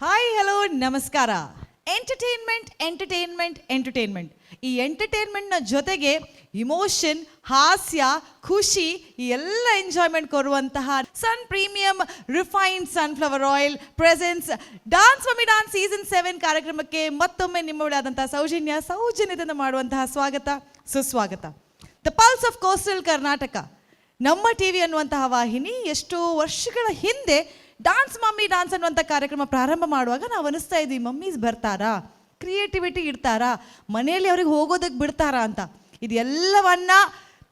Hi hello ನಮಸ್ಕಾರ. Entertainment ಈ ಎಂಟರ್ಟೈನ್ಮೆಂಟ್ನ ಜೊತೆಗೆ ಇಮೋಷನ್, ಹಾಸ್ಯ, ಖುಷಿ ಈ ಎಲ್ಲ ಎಂಜಾಯ್ಮೆಂಟ್ ಕೊಡುವಂತಹ Sun premium refined sunflower oil presence dance mummy dance season 7 ಕಾರ್ಯಕ್ರಮಕ್ಕೆ ಮತ್ತೊಮ್ಮೆ ನಿಮ್ಮೊಳಾದಂತಹ ಸೌಜನ್ಯದಿಂದ ಮಾಡುವಂತಹ ಸ್ವಾಗತ ಸುಸ್ವಾಗತ. The pulse of coastal Karnataka ನಮ್ಮ ಟಿವಿ ಅನ್ನುವಂತಹ ವಾಹಿನಿ ಎಷ್ಟೋ ವರ್ಷಗಳ ಹಿಂದೆ ಡಾನ್ಸ್ ಮಮ್ಮಿ ಡಾನ್ಸ್ ಅನ್ನುವಂಥ ಕಾರ್ಯಕ್ರಮ ಪ್ರಾರಂಭ ಮಾಡುವಾಗ ನಾವು ಅನಿಸ್ತಾ ಇದ್ವಿ, ಮಮ್ಮೀಸ್ ಬರ್ತಾರಾ, ಕ್ರಿಯೇಟಿವಿಟಿ ಇಡ್ತಾರಾ, ಮನೆಯಲ್ಲಿ ಅವ್ರಿಗೆ ಹೋಗೋದಕ್ಕೆ ಬಿಡ್ತಾರಾ ಅಂತ. ಇದೆಲ್ಲವನ್ನ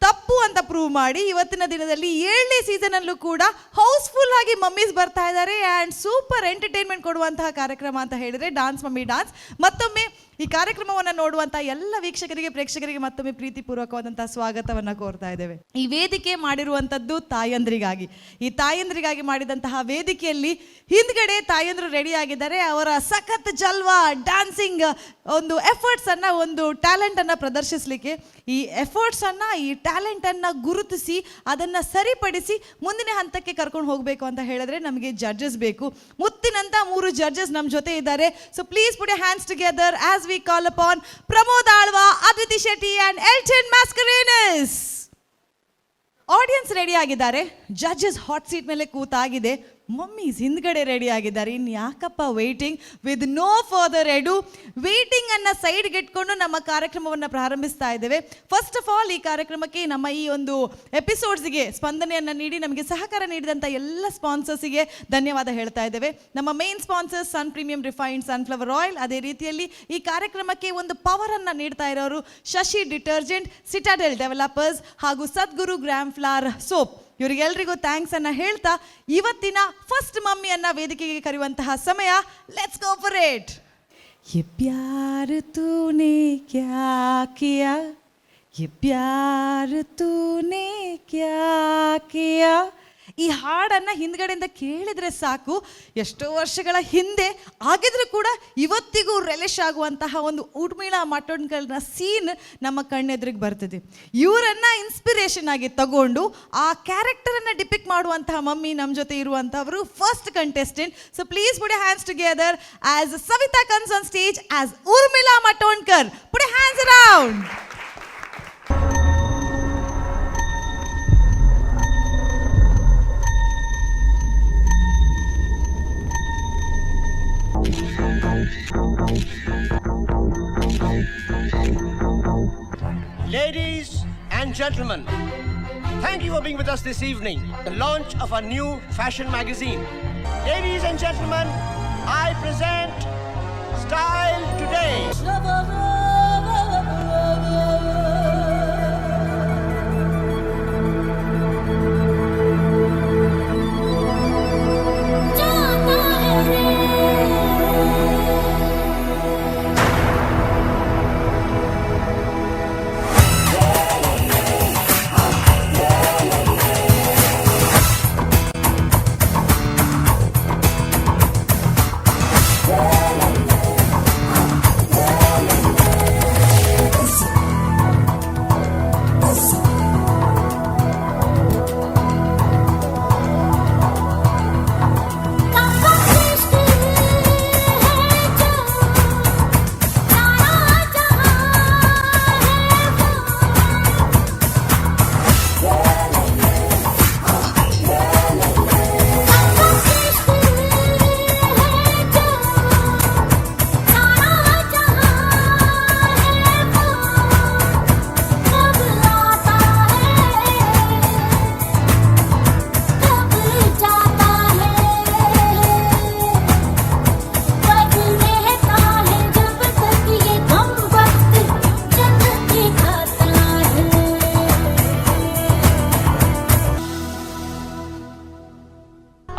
ತಪ್ಪು ಅಂತ ಪ್ರೂವ್ ಮಾಡಿ ಇವತ್ತಿನ ದಿನದಲ್ಲಿ 7ನೇ ಸೀಸನಲ್ಲೂ ಕೂಡ ಹೌಸ್ಫುಲ್ ಆಗಿ ಮಮ್ಮೀಸ್ ಬರ್ತಾ ಇದ್ದಾರೆ. ಆ್ಯಂಡ್ ಸೂಪರ್ ಎಂಟರ್ಟೈನ್ಮೆಂಟ್ ಕೊಡುವಂತಹ ಕಾರ್ಯಕ್ರಮ ಅಂತ ಹೇಳಿದರೆ ಡಾನ್ಸ್ ಮಮ್ಮಿ ಡಾನ್ಸ್. ಮತ್ತೊಮ್ಮೆ ಈ ಕಾರ್ಯಕ್ರಮವನ್ನು ನೋಡುವಂಥ ಎಲ್ಲ ವೀಕ್ಷಕರಿಗೆ, ಪ್ರೇಕ್ಷಕರಿಗೆ ಮತ್ತೊಮ್ಮೆ ಪ್ರೀತಿಪೂರ್ವಕವಾದಂತಹ ಸ್ವಾಗತವನ್ನು ಕೋರ್ತಾ ಇದ್ದೇವೆ. ಈ ವೇದಿಕೆ ಮಾಡಿರುವಂಥದ್ದು ತಾಯಂದ್ರಿಗಾಗಿ. ಈ ತಾಯಂದ್ರಿಗಾಗಿ ಮಾಡಿದಂತಹ ವೇದಿಕೆಯಲ್ಲಿ ಹಿಂದ್ಗಡೆ ತಾಯಂದ್ರು ರೆಡಿ ಆಗಿದ್ದಾರೆ. ಅವರ ಸಖತ್ ಜಲ್ವಾ ಡ್ಯಾನ್ಸಿಂಗ್ ಒಂದು ಎಫರ್ಟ್ಸನ್ನು, ಒಂದು ಟ್ಯಾಲೆಂಟನ್ನು ಪ್ರದರ್ಶಿಸಲಿಕ್ಕೆ, ಈ ಎಫರ್ಟ್ಸನ್ನು, ಈ ಟ್ಯಾಲೆಂಟನ್ನು ಗುರುತಿಸಿ ಅದನ್ನು ಸರಿಪಡಿಸಿ ಮುಂದಿನ ಹಂತಕ್ಕೆ ಕರ್ಕೊಂಡು ಹೋಗಬೇಕು ಅಂತ ಹೇಳಿದ್ರೆ ನಮಗೆ ಜಡ್ಜಸ್ ಬೇಕು. ಮುತ್ತಿನಂತ 3 ಜಡ್ಜಸ್ ನಮ್ಮ ಜೊತೆ ಇದ್ದಾರೆ. So please put your hands together as we call upon Pramod Alva, Adviti Shetty and Elton Mascarenas. Audience ready ಆಗಿದ್ದಾರೆ, ಜಡ್ಜಸ್ ಹಾಟ್ ಸೀಟ್ ಮೇಲೆ ಕೂತಾಗಿದೆ, ಮಮ್ಮೀಸ್ ಹಿಂದ್ಗಡೆ ರೆಡಿ ಆಗಿದ್ದಾರೆ. ಇನ್ನು ಯಾಕಪ್ಪ waiting? With no further ado waiting ಅನ್ನ ಸೈಡ್ಗೆ ಇಟ್ಕೊಂಡು ನಮ್ಮ ಕಾರ್ಯಕ್ರಮವನ್ನು ಪ್ರಾರಂಭಿಸ್ತಾ ಇದ್ದೇವೆ. ಫಸ್ಟ್ ಆಫ್ ಆಲ್ ಈ ಕಾರ್ಯಕ್ರಮಕ್ಕೆ, ನಮ್ಮ ಈ ಒಂದು ಎಪಿಸೋಡ್ಸ್ಗೆ ಸ್ಪಂದನೆಯನ್ನು ನೀಡಿ ನಮಗೆ ಸಹಕಾರ ನೀಡಿದಂಥ ಎಲ್ಲ ಸ್ಪಾನ್ಸರ್ಸಿಗೆ ಧನ್ಯವಾದ ಹೇಳ್ತಾ ಇದ್ದೇವೆ. ನಮ್ಮ ಮೇನ್ ಸ್ಪಾನ್ಸರ್ಸ್ ಸನ್ ಪ್ರೀಮಿಯಂ ರಿಫೈನ್ಡ್ ಸನ್ಫ್ಲವರ್ ಆಯಿಲ್, ಅದೇ ರೀತಿಯಲ್ಲಿ ಈ ಕಾರ್ಯಕ್ರಮಕ್ಕೆ ಒಂದು ಪವರನ್ನು ನೀಡ್ತಾ ಇರೋರು ಶಶಿ ಡಿಟರ್ಜೆಂಟ್, ಸಿಟಾಡೆಲ್ ಡೆವಲಪರ್ಸ್ ಹಾಗೂ ಸದ್ಗುರು ಗ್ರಾಮ್ ಫ್ಲಾರ್ ಸೋಪ್. ಇವರಿಗೆಲ್ರಿಗೂ ಥ್ಯಾಂಕ್ಸ್ ಅನ್ನ ಹೇಳ್ತಾ ಇವತ್ತಿನ ಫಸ್ಟ್ ಮಮ್ಮಿಯನ್ನ ವೇದಿಕೆಗೆ ಕರೆಯುವಂತಹ ಸಮಯ. Let's go for it. ये प्यार तूने क्या किया, ये प्यार तूने क्या किया. ಈ ಹಾಡನ್ನು ಹಿಂದ್ಗಡೆಯಿಂದ ಕೇಳಿದರೆ ಸಾಕು, ಎಷ್ಟೋ ವರ್ಷಗಳ ಹಿಂದೆ ಆಗಿದ್ರೂ ಕೂಡ ಇವತ್ತಿಗೂ ರಿಲಿಶ್ ಆಗುವಂತಹ ಒಂದು ಊರ್ಮಿಳಾ ಮಟೋನ್ಕರ್ನ ಸೀನ್ ನಮ್ಮ ಕಣ್ಣೆದುರಿಗೆ ಬರ್ತದೆ. ಇವರನ್ನು ಇನ್ಸ್ಪಿರೇಷನ್ ಆಗಿ ತಗೊಂಡು ಆ ಕ್ಯಾರೆಕ್ಟರನ್ನು ಡಿಪಿಕ್ಟ್ ಮಾಡುವಂತಹ ಮಮ್ಮಿ ನಮ್ಮ ಜೊತೆ ಇರುವಂಥವರು first contestant. So please put your hands together as Savita comes on stage as Urmila Matonkar. Put your hands around. Ladies and gentlemen, thank you for being with us this evening. The launch of our new fashion magazine. Ladies and gentlemen, I present Style Today.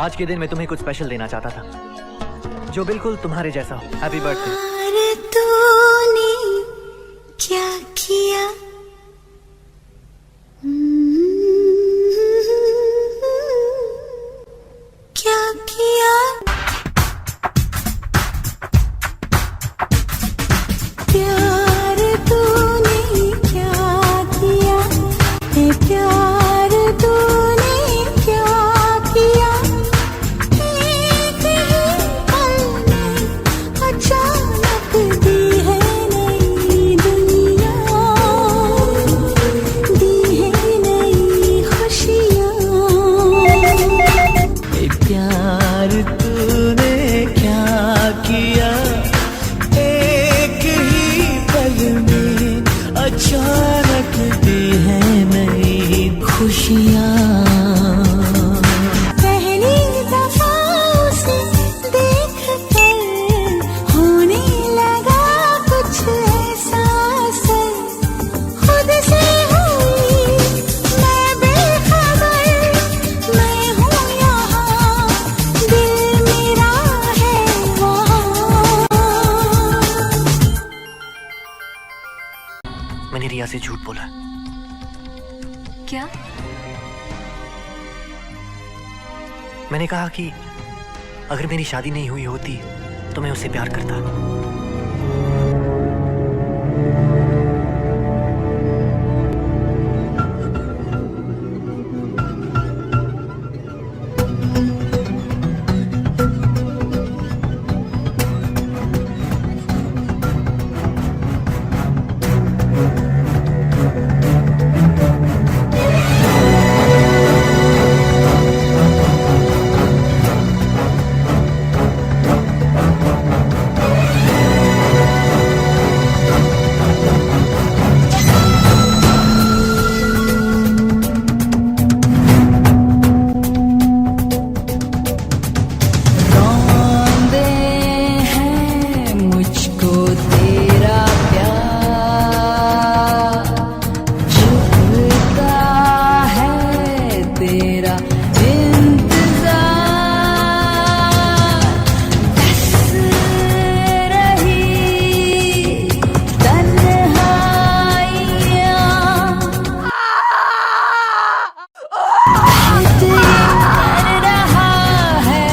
आज के दिन मैं तुम्हें कुछ special देना चाहता था, जो बिल्कुल तुम्हारे जैसा हो. Happy birthday. तूने क्या किया, क्या किया, प्यार तूने क्या किया, प्यार तूने क्या रिया से झूठ बोला। क्या? मैंने कहा कि अगर मेरी शादी नहीं हुई होती तो मैं उससे प्यार करता। रौंदे हैं मुझको तेरा प्यार, चुभता है तेरा इंतजार, बस रही तन्हाइयाँ, कर रहा है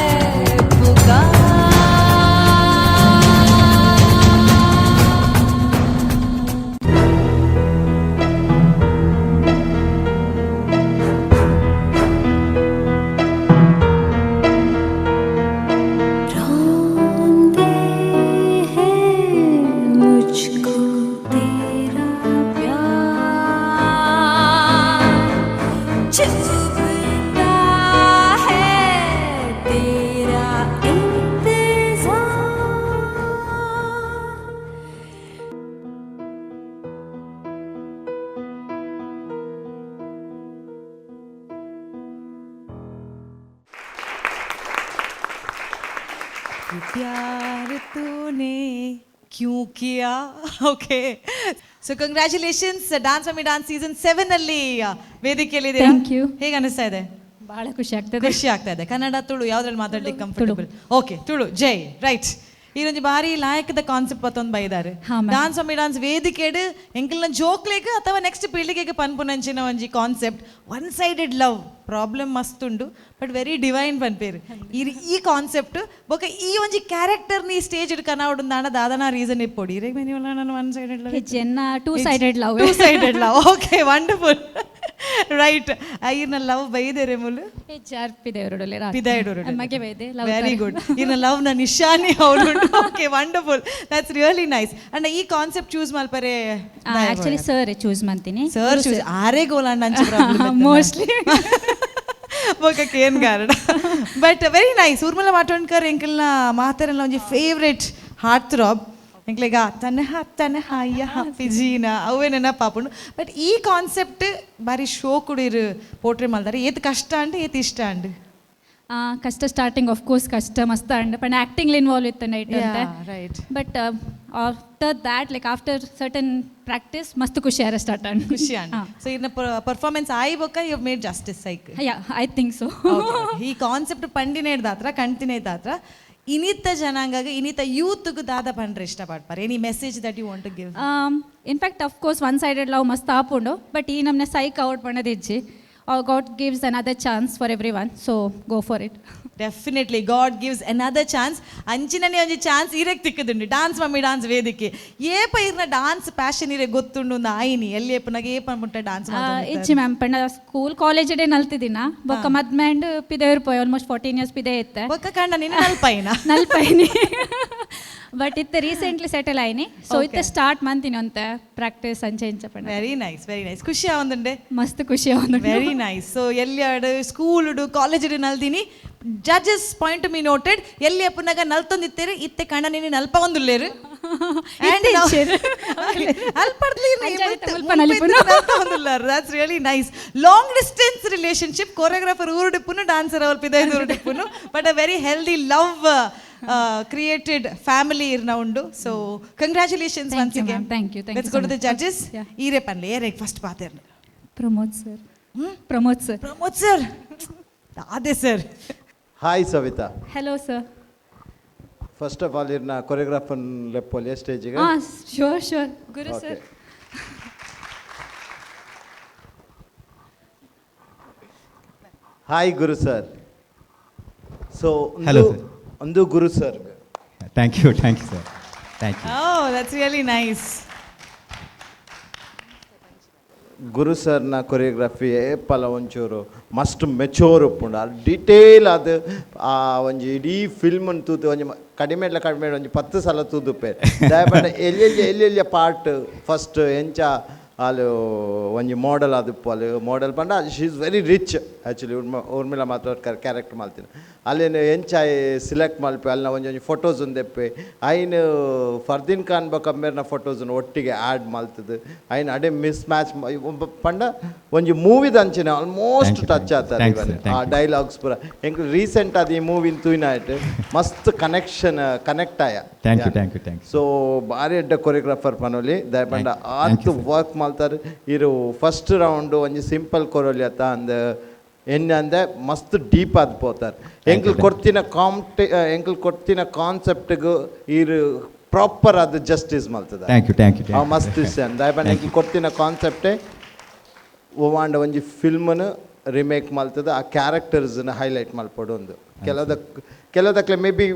पुकार। रौंदे हैं मुझको तेरा प्यार, चुभता है तेरा इंतजार। प्यार तूने क्यों किया. Okay, so congratulations. Dance mummy dance season 7 ಅಲ್ಲಿ ವೇದಿಕೆಯಲ್ಲಿ ಇದ್ದೀರಾ. Thank you. ಹೇಗೆ ಅನಿಸ್ತಾ ಇದೆ? ಬಹಳ ಖುಷಿ ಆಗ್ತದೆ. ಖುಷಿ ಆಗ್ತಾ ಇದೆ. ಕನ್ನಡ ತುಳು ಯಾವ್ದ್ರಲ್ಲಿ ಮಾತಾಡ್ಲಿಕ್ಕೆ ಕಂಫರ್ಟಬಲ್? ಓಕೆ, ತುಳು ಜೈ ರೈಟ್. ಇದೊಂದು ಬಾರಿ ಲಾಯಕದ ಕಾನ್ಸೆಪ್ಟ್ ಪತ್ತೊಂದು ಬೈದಾರೆ. ಹಾ, ma'am. ಡಾನ್ಸ್ ಮಮ್ಮಿ ಡಾನ್ಸ್ ವೇದಿಕೆಡ್ ಎಂಕಲ್ನ ಜೋಕ್ಲೆಗ್ ಅಥವಾ ನೆಕ್ಸ್ಟ್ ಪೀಳಿಗೆಗೆ ಪನ್ಪುನಂಚಿನ ಒಂಜಿ concept one sided love problem ಮಸ್ತ್ ಉಂಡು ಬಟ್ ವೆರಿ ಡಿವೈನ್ ಪನ್ಪೇರು ಈ ಕಾನ್ಸೆಪ್ಟ್ ಬೊಕ ಈ ಒಂಜಿ ಕ್ಯಾರೆಕ್ಟರ್ ನೀ ಸ್ಟೇಜ್ ಇಡ್ ಕನಾವಡು ದಾಣ ದಾದನ ರೀಸನ್ ಇಪ್ಪೊಡಿ ಇರೇಗ ಮೆನಿವಲ್ಲ ನಾನು ಒನ್ ಸೈಡೆಡ್ ಲವ್ ಹೆಜ್ಜೆನ್ನ two sided love. Two sided love. Okay, wonderful. Right. ಇರ್ನ ಲವ್ ಬೈದೇರೆ ಮುಲು ಹೆಜ್ಜಾರ್ ಪಿದೆಯವರುಡಲೆ ಪಿದಾಯ್ಡೋರು ನಮಗೆ ಬೈದೆ ಲವ್. Very good. ಇನ್ನ ಲವ್ ನ ನಿಶಾನಿ ಅವಳು. Okay, wonderful. That's really nice. And ಈ ಕಾನ್ಸೆಪ್ಟ್ ಚೂಸ್ ಮಲ್ಪರೆ ಆಕ್ಚುಲಿ ಸರ್ ಚೂಸ್ ಮಾಡ್ತೀನಿ. ಸರ್ ಚೂಸ್ ಆರೇ ಗೋಲಾಂಡ್ ಅಂಚ ಮೋಸ್ಟ್ಲಿ ಬೊಕಕ್ಕೆ ಏನ್ ಕಾರಣ. But very nice. Urmila Watonkar ಎಂಕಲ್ನ ಮಾತಾರಲ್ಲ ಒಂಜಿ ಫೇವ್ರೆಟ್ ಹಾರ್ಟ್ ಥ್ರಾಬ್ ಎಂಕ್ಲೆಗ ತನಹ ಅಯ್ಯ ಪಿಜೀನ ಅವೇ ನೆನಪಾಪುಂಡು. ಬಟ್ ಈ ಕಾನ್ಸೆಪ್ಟ್ ಬಾರಿ ಶೋ ಕುಡಿರು ಪೋಟ್ರೆ ಮಲ್ದಾರೆ. ಏತ್ ಕಷ್ಟ ಅಂಡ್ ಏತ್ ಇಷ್ಟ ಅಂಡ್ ಕಷ್ಟ ಸ್ಟಾರ್ಟಿಂಗ್ ಆಫ್ ಕೋರ್ಸ್ ಕಷ್ಟ ಮಸ್ತ್ ಅಂಡ್ ಪಂಡ ಆಕ್ಟಿಂಗ್ ಇನ್ವಾಲ್ವ್ ಇತ್ತು ನೈಟ್ ಅಂತ. Right. But after that like after certain practice ಮಸ್ತ್ ಖುಷಿ ಆರ ಸ್ಟಾರ್ಟ್ ಅಂಡ್ ಖುಷಿ ಅಂಡ್ ಸೊ ಇನ್ನ ಪರ್ಫಾರ್ಮೆನ್ಸ್ ಆಯ್ಬೋಕ ಯು ಮೇಡ್ ಜಸ್ಟಿಸ್ ಐಕ್. I think so. ಈ ಕಾನ್ಸೆಪ್ಟ್ ಪಂಡಿನೇದಾತ್ರ ಕಂಟಿನೇದಾತ್ರ ಇನ್ನಿತ ಜನಾಂಗಗೆ ಇನ್ನಿತ ಯೂತ್ಗೂ ದಾದ ಪಂಡ್ರೆ ಇಷ್ಟಪಡ್ಪಾರೆ. Any message that you want to give? In fact of course one sided love ಮಸ್ತ್ ಆಪುಂಡು ಬಟ್ ಈ ನಮ್ನೆ ಸೈಕ್ ಔಟ್ ಪಣ್ಣದ ಇಜ್ಜಿ God gives another chance for everyone, so go for it. Definitely God gives another chance. ಅಂಚಿನನೇ ಒಂಜಿ ಚಾನ್ಸ್ ಇರೆಗ್ ತಿಕ್ಕದುಂಡು dance mummy dance ವೇದಿಕೆ. ಏಪ ಇರ್ನ dance passion ಇರೆ ಗೊತ್ತುಂಡು ಒಂದು ಆಯ್ನಿ ಎಲ್ಲಿ ಏಪನಾಗ ಏಪ ಮುಟ್ಟ ಡಾನ್ಸ್ ಇಜ್ಜಿ ಮ್ಯಾಮ್ ಪಂಡ ಸ್ಕೂಲ್ ಕಾಲೇಜ್ ಡೇ ನಲ್ತಿದಿನ ಬೊಕ್ಕ ಮದ್ಮೆಂಡ್ ಪಿದೇವ್ರು ಪೋಯ್ ಆಲ್ಮೋಸ್ಟ್ 14 years ಪಿದೆ ಇತ್ತೆ ಬೊಕ್ಕ ಕಂಡ ನೀನು ನಲ್ಪೈನ ನಲ್ಪೈನಿ ಬಟ್ ಇತ್ತೆ ರೀಸೆಂಟ್ಲಿ ಸೆಟಲ್ ಆಯ್ನಿ ಸೊ ಇತ್ತೆ ಸ್ಟಾರ್ಟ್ ಮಂತಿನಿ ಅಂತ ಪ್ರಾಕ್ಟೀಸ್ ಅಂಚೆ ಇಂಚೆ ಪಂಡ. Very nice, very nice. ಖುಷಿ ಆವಂದುಂಡೆ. ಮಸ್ತ್ ಖುಷಿ ಆವಂದು. Very nice. ಸೊ ಎಲ್ಲಿಯಾಡು ಸ್ಕೂಲ್ಡು ಕಾಲೇಜ್ ನಲ್ದಿನಿ ಜಡ್ಜಸ್ ಪಾಯಿಂಟ್ ಮೀ ನೋಟೆಡ್ ಎಲ್ಲಿ ಅಪ್ಪನಾಗ ನಲ್ತೊಂದಿತ್ತೇರು ಇತ್ತೆ ಕಂಡ ನೀನು ನಲ್ಪ ಒಂದುಲ್ಲೇರು that's really nice. Long distance relationship choreographer ಊರುಡಿಪ್ಪುನು ಡಾನ್ಸರ್ ಅವ್ರ ಪಿದೈದು ಊರುಡಿಪ್ಪುನು but a very healthy love created family irna undu. So congratulations Thank once you, again. ma'am. Thank you Let's go so to the much. judges. Yeah. Ire panle ere first paaterne Pramod sir. Pramod sir. Pramod sir. Ade sir. Hi Savita. Hello sir. First of all ಇರ್ನ choreographer ಲೆಪ್ಪೊಲಿ ಸ್ಟೇಜಿಗೆ. Sure Guru sir. Hi Guru sir. So Hello, sir. ಒಂದು Guru sir. Thank you sir. Thank you. Oh, that's really nice. Guru ಸರ್ನ choreography ಏಪಲ ಒಂಚೂರು must mature ಉಪ್ಪುಂಡು ಅದು detail ಅದು ಆ ಒಂಜಿ ಇಡೀ ಫಿಲ್ಮನ್ನು ತೂತು ಒಂಜಿ ಕಡಿಮೆ ಒಂಜಿ 10 ಸಲ ತೂದುಪ್ಪೆ ದಯಪಂಡ ಎಲ್ಲೆಲ್ಲಿ ಪಾರ್ಟ್ ಫಸ್ಟ್ ಎಂಚ ಅಲ್ಲಿ ಒಂಜಿ ಮಾಡೆಲ್ ಆದಿಪ್ಪು ಅಲ್ಲಿ ಮಾಡೆಲ್ ಪಂಡ she is very rich actually Urmila ಮಾತ್ರ ಕ್ಯಾರೆಕ್ಟರ್ ಮಾಡ್ತೀನಿ ಅಲ್ಲೇನು ಎಂಚ ಸಿಲೆಕ್ಟ್ ಮಲ್ಪೆ ಅಲ್ಲಿ ಒಂಜಿ ಫೋಟೋಸ್ ಒಂದೆಪ್ಪೆ ಐನು ಫರ್ದೀನ್ ಖಾನ್ ಬಕಂಬೇರ್ನ ಫೋಟೋಸನ್ನು ಒಟ್ಟಿಗೆ ಆ್ಯಡ್ ಮಲ್ತದ್ದು ಐನು ಅಡೆ ಮಿಸ್ ಮ್ಯಾಚ್ ಪಂಡ ಒಂಜಿ ಮೂವಿದ ಅಂಚಿನ ಆಲ್ಮೋಸ್ಟ್ ಟಚ್ ಆಗ್ತಾರೆ ಆ ಡೈಲಾಗ್ಸ್ ಪೂರ ಎಂಕ್ ರೀಸೆಂಟ್ ಅದು ಈ ಮೂವಿನ ತೂಯಿನಾಯ್ತು ಮಸ್ತ್ ಕನೆಕ್ಟ್ ಆಯ. Thank you. ಸೊ ಭಾರಿ ಎಡ್ಡ ಕೊರಿಯೋಗ್ರಾಫರ್ ಪನೋಲಿ ದಯಪಂಡ ಆತು ವರ್ಕ್ ಮಾಡ್ತಾರೆ ಇರು ಫಸ್ಟ್ ರೌಂಡ್ ಒಂಜಿ ಸಿಂಪಲ್ ಕೊರೋಲಿ ಅತ್ತ ಅಂದ ಎಣ್ಣೆ ಅಂದೆ ಮಸ್ತ್ ಡೀಪ್ ಆದ್ ಪೋತಾರೆ ಎಂಕ್ಲು ಕೊಡ್ತಿನ ಕಾನ್ಸೆಪ್ಟ್ಗೂ ಇರು ಪ್ರಾಪರ್ ಅದು ಜಸ್ಟಿಸ್ ಮಲ್ತದ. Thank you. ಮಸ್ತ್ ಇಷ್ಟ ದಯಪಂಡ ಎಂಕ್ಲು ಕೊಡ್ತಿನ ಕಾನ್ಸೆಪ್ಟೇ ಓವಾಂಡ ಒಂಜಿ ಫಿಲ್ಮನ್ನು ರಿಮೇಕ್ ಮಲ್ತದ ಆ ಕ್ಯಾರೆಕ್ಟರ್ಸ್ನ ಹೈಲೈಟ್ ಮಲ್ಪಡು ಒಂದು ಕೆಲವದಕ್ಲೆ ಮೇ ಬಿ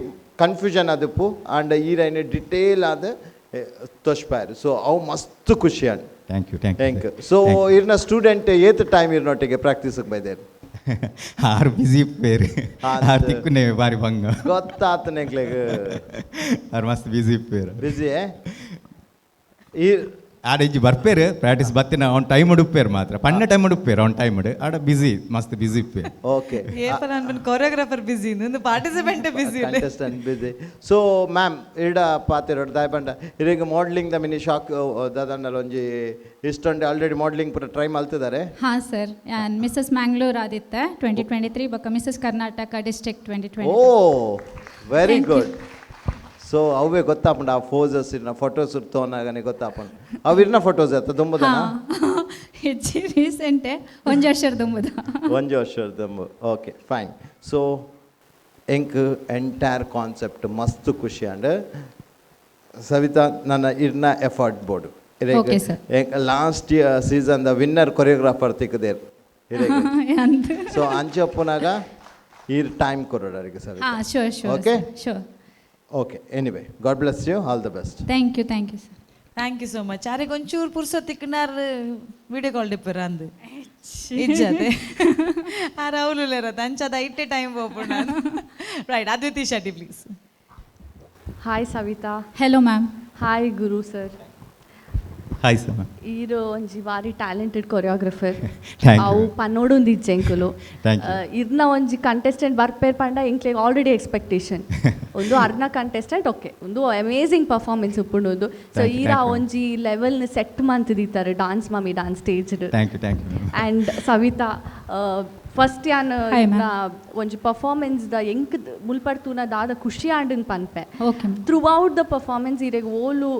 ಕನ್ಫ್ಯೂಷನ್ ಅದಪ್ಪು ಆಂಡ್ ಈರೈನ ಡಿಟೇಲ್ ಆದ ತೋಷ್ಪಾಯರು ಸೊ ಅವು ಮಸ್ತ್ ಖುಷಿ ಅಂಡ್ ಥ್ಯಾಂಕ್ ಯು. ಸೊ ಇರ್ನ ಸ್ಟೂಡೆಂಟ್ ಏತ್ ಟೈಮ್ ಇರ್ನೊಟ್ಟಿಗೆ ಪ್ರಾಕ್ಟೀಸ್ಗೆ ಬೈದೇರು ಆರು ಬಿಸಿ ಇಪ್ಪೇರು ಆರು ತಿಕ್ಕುನೆ ಬಾರಿ ಭಂಗ ಗೊತ್ತಾತ ನೆಕ್ಲೆಗ್ ಆರು ಮಸ್ತ್ ಬಿಸಿ ಇಪ್ಪೇರು ಬಿಸಿ ಈ ಆಡ ಇಜ್ಜಿ ಬರ್ಪೇರು ಪ್ರಾಕ್ಟೀಸ್ ಬತ್ತಿನ ಅವ್ನು ಟೈಮ್ ಉಡುಪ್ಪೇರು ಮಾತ್ರ ಪಣ್ಣ ಟೈಮ್ ಉಡುಪ್ಪೇರು ಅವ್ನು ಟೈಮ್ ಉಡು ಆಡ ಬಿಸಿ ಮಸ್ತ್ ಬಿಸಿ ಇಪ್ಪೇರು. ಓಕೆ ಏಪಲ ಅನ್ಪನ್ ಕೊರಿಯೋಗ್ರಾಫರ್ ಬಿಸಿ ಒಂದು ಪಾರ್ಟಿಸಿಪೆಂಟ್ ಬಿಸಿ ಕಂಟೆಸ್ಟೆಂಟ್ ಬಿಸಿ. ಸೊ ಮ್ಯಾಮ್ ಇಡ ಪಾತಿರೋಡು ದಾಯಪಂಡ ಇರೀಗ ಮಾಡಲಿಂಗ್ ದ ಮಿನಿ ಶಾಕ್ ದಾದಂಡಲ್ ಒಂಜಿ ಇಷ್ಟೊಂದು ಆಲ್ರೆಡಿ ಮಾಡಲಿಂಗ್ ಪೂರ ಟ್ರೈ ಮಲ್ತಿದ್ದಾರೆ. ಹಾಂ ಸರ್ ಮಿಸಸ್ ಮ್ಯಾಂಗ್ಳೂರ್ ಆದಿತ್ತೆ 2023 ಬೊಕ್ಕ ಮಿಸಸ್ ಕರ್ನಾಟಕ ಡಿಸ್ಟ್ರಿಕ್ಟ್ 2020. ಓ ವೆರಿ Thank ಗುಡ್. ಸೊ ಅವೇ ಗೊತ್ತಾಪುಂಡು ಆ ಫೋಸಸ್ ಇರ್ನ ಫೋಟೋಸ್ ತೋನಾಗನೆ ಗೊತ್ತಾಪುಂಡು ಅವಿರ್ನ ಫೋಟೋಸ್ ಆಯ್ತಾ ದುಂಬುದನ ಹೆಚ್ಚಿ ರೀಸೆಂಟೇ ಒಂಜಿ ವರ್ಷದ ದುಂಬುದ ಒಂಜಿ ವರ್ಷದ ದುಂಬು. Okay fine. ಸೊ ಎಂಕ್ ಎಂಟೈರ್ ಕಾನ್ಸೆಪ್ಟ್ ಮಸ್ತ್ ಖುಷಿ ಅಂಡ್ ಸವಿತಾ ನನ್ನ ಇರ್ನ ಎಫರ್ಟ್ ಬೋರ್ಡು Okay, sir. Last season the winner choreographer ತಿಕ್ಕದೇರು ಸೊ ಅಂಚಪ್ಪನಾಗ ಇರ್ ಟೈಮ್ ಕೊರೋಡರಿಗೆ ಸರ್. ಹಾಂ sure Okay? Sure. Okay anyway God bless you all the best. Thank you sir. Thank you so much. ಆರೆ ಒಂಚೂರು ಪುರ್ಸೊತ್ತಿಕ್ಕನಾರ್ ವಿಡಿಯೋ ಕಾಲ್ ಡಿಪ್ಪರ ಅಂದು ಇಜ್ಜದೆ ಆರ ಅವಲುಲೇರ ಅಂಚದ ಇಟ್ಟೆ ಟೈಮ್ ಹೋಗ್ಬಿಡ right. Adviti Shetty please. Hi Savita. Hello ma'am. Hi Guru sir. Hi sir. ಈರು ಒಂಜಿ ಬಾರಿ ಟ್ಯಾಲೆಂಟೆಡ್ ಕೊರಿಯೋಗ್ರಫರ್ Thank you. ಅವು ಪನ್ನೋಡೊಂದು ಇಜ್ಜೆಂಕುಲು Thank you. ಇರ್ನ ಒಂಜಿ ಕಂಟೆಸ್ಟೆಂಟ್ ಬರ್ಪೇರ್ ಪಂಡ ಎಂಕ್ಲೆಗ್ ಆಲ್ರೆಡಿ ಎಕ್ಸ್ಪೆಕ್ಟೇಷನ್ ಒಂದು ಅರ್ನ ಕಂಟೆಸ್ಟೆಂಟ್ ಓಕೆ ಒಂದು ಅಮೇಝಿಂಗ್ ಪರ್ಫಾರ್ಮೆನ್ಸ್ ಉಪ್ಪುಂಡು ಸೊ Thank you, ಈರ thank you. ಒಂಜಿ ಲೆವೆಲ್ನ ಸೆಟ್ ಮಂತಿದ್ದಾರೆ dance mummy dance stage. Thank you. And Savita first ಯಾನ್ Hi, ma'am. ಒಂಜಿ ಪರ್ಫಾರ್ಮೆನ್ಸ್ ದ ಎಂಕ್ ಮುಲ್ಪಡ್ತೂನ ದಾದ ಖುಷಿ ಆಂಡನ್ ಪನ್ಪೆ okay throughout the performance ಇರೆಗ್ ಓಲು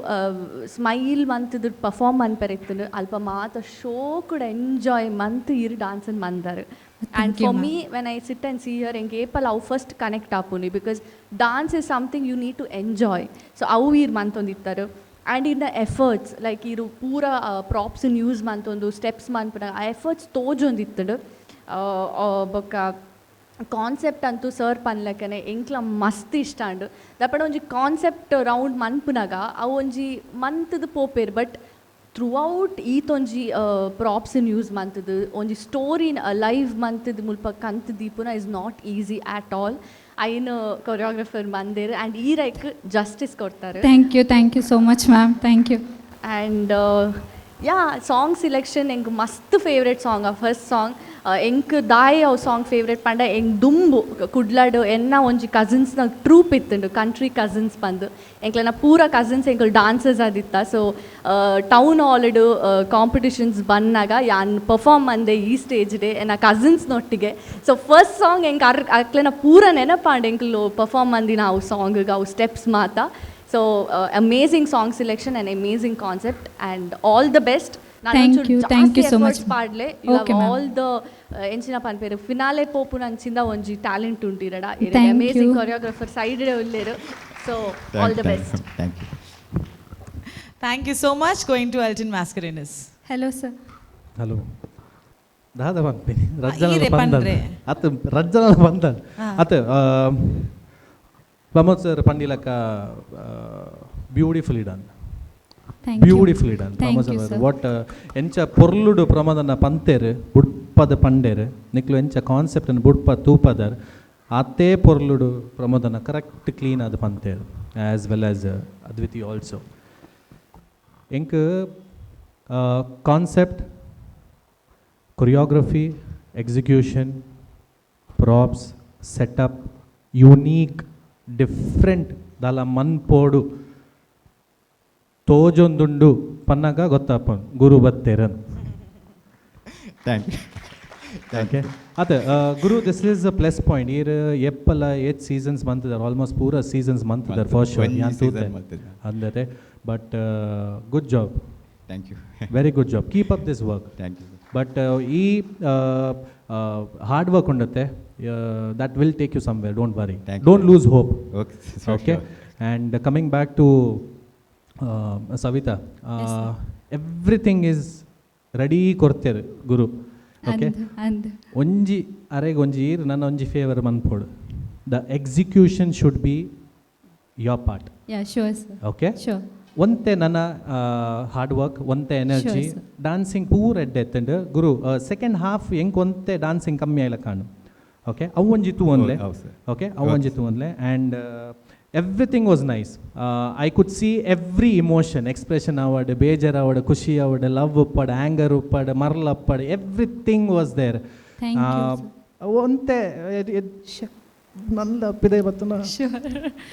ಸ್ಮೈಲ್ ಮಂತದ ಪರ್ಫಾರ್ಮ್ ಮನ್ಪೆರೆತ್ತನು ಅಲ್ಪ ಮಾತ ಶೋ ಕೂಡ ಎಂಜಾಯ್ ಮಂತ್ ಇರು ಡಾನ್ಸನ್ ಮಂದರು. And you, for ma'am. Me when I sit and see here ಎಂಗೆ ಏಪಲ್ ಅವು ಫಸ್ಟ್ ಕನೆಕ್ಟ್ ಆಪುನಿ because dance is something you need to enjoy. So ಅವು ಇರು ಮಂತೊಂದಿತ್ತಾರೆ and in the efforts like ಇರು ಪೂರ ಪ್ರಾಪ್ಸನ್ನು ಯೂಸ್ ಮಂತೊಂದು ಸ್ಟೆಪ್ಸ್ ಮನ್ಪುನ ಆ ಎಫರ್ಟ್ಸ್ ತೋಜೊಂದಿತ್ತಡು ಬೊಕ್ಕ ಕಾನ್ಸೆಪ್ಟ್ ಅಂತೂ ಸರ್ ಪನ್ಲಕ್ಕನೆ ಎಂಕ್ಲ ಮಸ್ತ್ ಇಷ್ಟ ಅಂಡು ದಪ್ಪಡ ಒಂಜಿ ಕಾನ್ಸೆಪ್ಟ್ ರೌಂಡ್ ಮನ್ಪುನಾಗ ಅವು ಒಂಜಿ ಮಂತದ ಪೋಪೇರು ಬಟ್ ಥ್ರೂ ಔಟ್ ಈತೊಂಜಿ ಪ್ರಾಪ್ಸನ್ನು ಯೂಸ್ ಮಂತದ್ದು ಒಂಜಿ ಸ್ಟೋರಿನ ಲೈವ್ ಮಂತದ ಮುಲ್ಪ ಕಂತು ದೀಪುನ is not easy at all. ಐನು ಕೊರಿಯೋಗ್ರಫರ್ ಮಂದೇರು ಆ್ಯಂಡ್ ಈ ರೈಕ್ ಜಸ್ಟಿಸ್ ಕೊಡ್ತಾರೆ. Thank you so much ma'am. Thank you. And yeah song selection ಎಂಗೆ ಮಸ್ತ್ ಫೇವ್ರೆಟ್ ಸಾಂಗ್ ಆ ಫಸ್ಟ್ ಸಾಂಗ್ ಎಂಕ್ ದಾಯಿ ಅವು ಸಾಂಗ್ ಫೇವ್ರೆಟ್ ಪಂಡ ಎಂಗೆ ದುಂಬು ಕುಡ್ಲಾಡು ಎನ್ನ ಒಂಜಿ ಕಸಿನ್ಸ್ನ ಟ್ರೂಪ್ ಇತ್ತುಂಡು ಕಂಟ್ರಿ ಕಸಿನ್ಸ್ ಬಂದು ಎಂಕ್ಲೆನ ಪೂರ ಕಸಿನ್ಸ್ ಎಂಕಲ್ ಡಾನ್ಸರ್ಸ್ ಆದಿತ್ತ. ಸೊ ಟೌನ್ ಹಾಲ್ಡು ಕಾಂಪಿಟಿಷನ್ಸ್ ಬಂದಾಗ ಯಾನ್ ಪರ್ಫಾರ್ಮ್ ಮಂದೆ ಈ ಸ್ಟೇಜ್ ಡೇ ಎನ್ನ ಕಸಿನ್ಸ್ನೊಟ್ಟಿಗೆ. ಸೊ ಫಸ್ಟ್ ಸಾಂಗ್ ಎಂಗೆ ಅಕ್ಲೆನ ಪೂರ ನೆನಪಾಂಡು ಎಂಕಲು ಪರ್ಫಾರ್ಮ್ ಮಂದಿನ ಅವು ಸಾಂಗ್ಗೆ ಅವು ಸ್ಟೆಪ್ಸ್ ಮಾತ. So amazing song selection and amazing concept and all the best. Thank you so much. Paadle you Okay, have ma'am. all the enchina panperu finale popu nancinda onji talent untirada. Thank Amazing you. choreographer side ulleru. So all the best. Thank you. Thank you so much. Going to Elton Mascarenas. Hello sir. Hello ದಾದ ಪನ್ಪಿನಿ ರಜ್ಜನ ಈರೆ ಬಂದ ಪಂಡ್ರೆ. ಅತ್ತು ರಜ್ಜನ ಬಂದ ಅತ್ತು Pramod sir ಪಂಡಿಲಕ್ಕ beautifully done beautifully done Pramod sir what ಎಂಚ ಪೊರ್ಲುಡು ಪ್ರಮೋದನ ಪಂತೇರು ಬುಡ್ಪದ ಪಂಡೇರು ನಿಕ್ಲು ಎಂಚ ಕಾನ್ಸೆಪ್ಟ್ ಬುಡ್ಪ ತೂಪದರ್ ಅತ್ತೇ ಪೊರ್ಲುಡು ಪ್ರಮೋದನ ಕರೆಕ್ಟ್ ಕ್ಲೀನ್ ಆದ ಪಂತೇರು as well as Adviti also ಎಂಕ್ concept choreography, execution, props, setup, unique, different dala manpodu ತೋಜೊಂದುಂಡು ಪನ್ನಗ ಗೊತ್ತಪ್ಪನ್ ಗುರು ಬತ್ತೇರನ್ ಥ್ಯಾಂಕ್ ಯು ಓಕೆ ಅದೇ Guru this is a plus point ಈರ್ ಎಪ್ಪಲ್ಲ 8 ಸೀಸನ್ಸ್ ಮಂತಿದ್ದಾರೆ ಆಲ್ಮೋಸ್ಟ್ ಪೂರ ಸೀಸನ್ಸ್ ಮಂತಿದ್ದಾರೆ ಫಾರ್ ಶೋರ್ ಯಾನ್ ತೂತೆ ಅಂದರೆ but good job thank you very good job keep up this work thank you but ಈ ಹಾರ್ಡ್ ವರ್ಕ್ ಉಂಡತ್ತೆ that will take you somewhere don't worry don't lose hope okay okay and coming back to Savita everything is ready ಕೊಡ್ತೇವೆ Guru okay ಒಂಜಿ ಅರೆಗೆ ಒಂಜಿ ಈರ್ ನನ್ನ ಒಂಜಿ favour ಮನ್ಪೋಡು the execution should be your part okay ಒಂತೆ ನನ್ನ ಹಾರ್ಡ್ ವರ್ಕ್ ಒಂತೆ ಎನರ್ಜಿ ಡಾನ್ಸಿಂಗ್ ಪೂರ ಎಡ್ಡೆತ್ತಂಡು ಗುರು ಸೆಕೆಂಡ್ ಹಾಫ್ ಹೆಂಗೆ ಒಂತೆ ಡಾನ್ಸಿಂಗ್ ಕಮ್ಮಿ ಆಯ್ಲ ಕಾಣು ಓಕೆ ಅವು ಒಂಜಿತ್ತು ಒಂದ್ಲೆ ಓಕೆ ಅವು ಒಂಜಿತ್ತು ಒಂದ್ಲೆ and everything was nice I could see every emotion expression ಅವಡ್ ಬೇಜಾರ್ ಅವಡ್ ಖುಷಿ ಅವಡ್ ಲವ್ ಉಪ್ಪಡ್ ಆ್ಯಂಗರ್ ಉಪ್ಪಡ್ ಮರ್ಲ್ ಅಪ್ಪಡ್ ಎವ್ರಿಥಿಂಗ್ ವಾಸ್ ದೇರ್ ಒಂತೆ ನಲ್ಲ ಪಿದೆ ಬತ್ತನ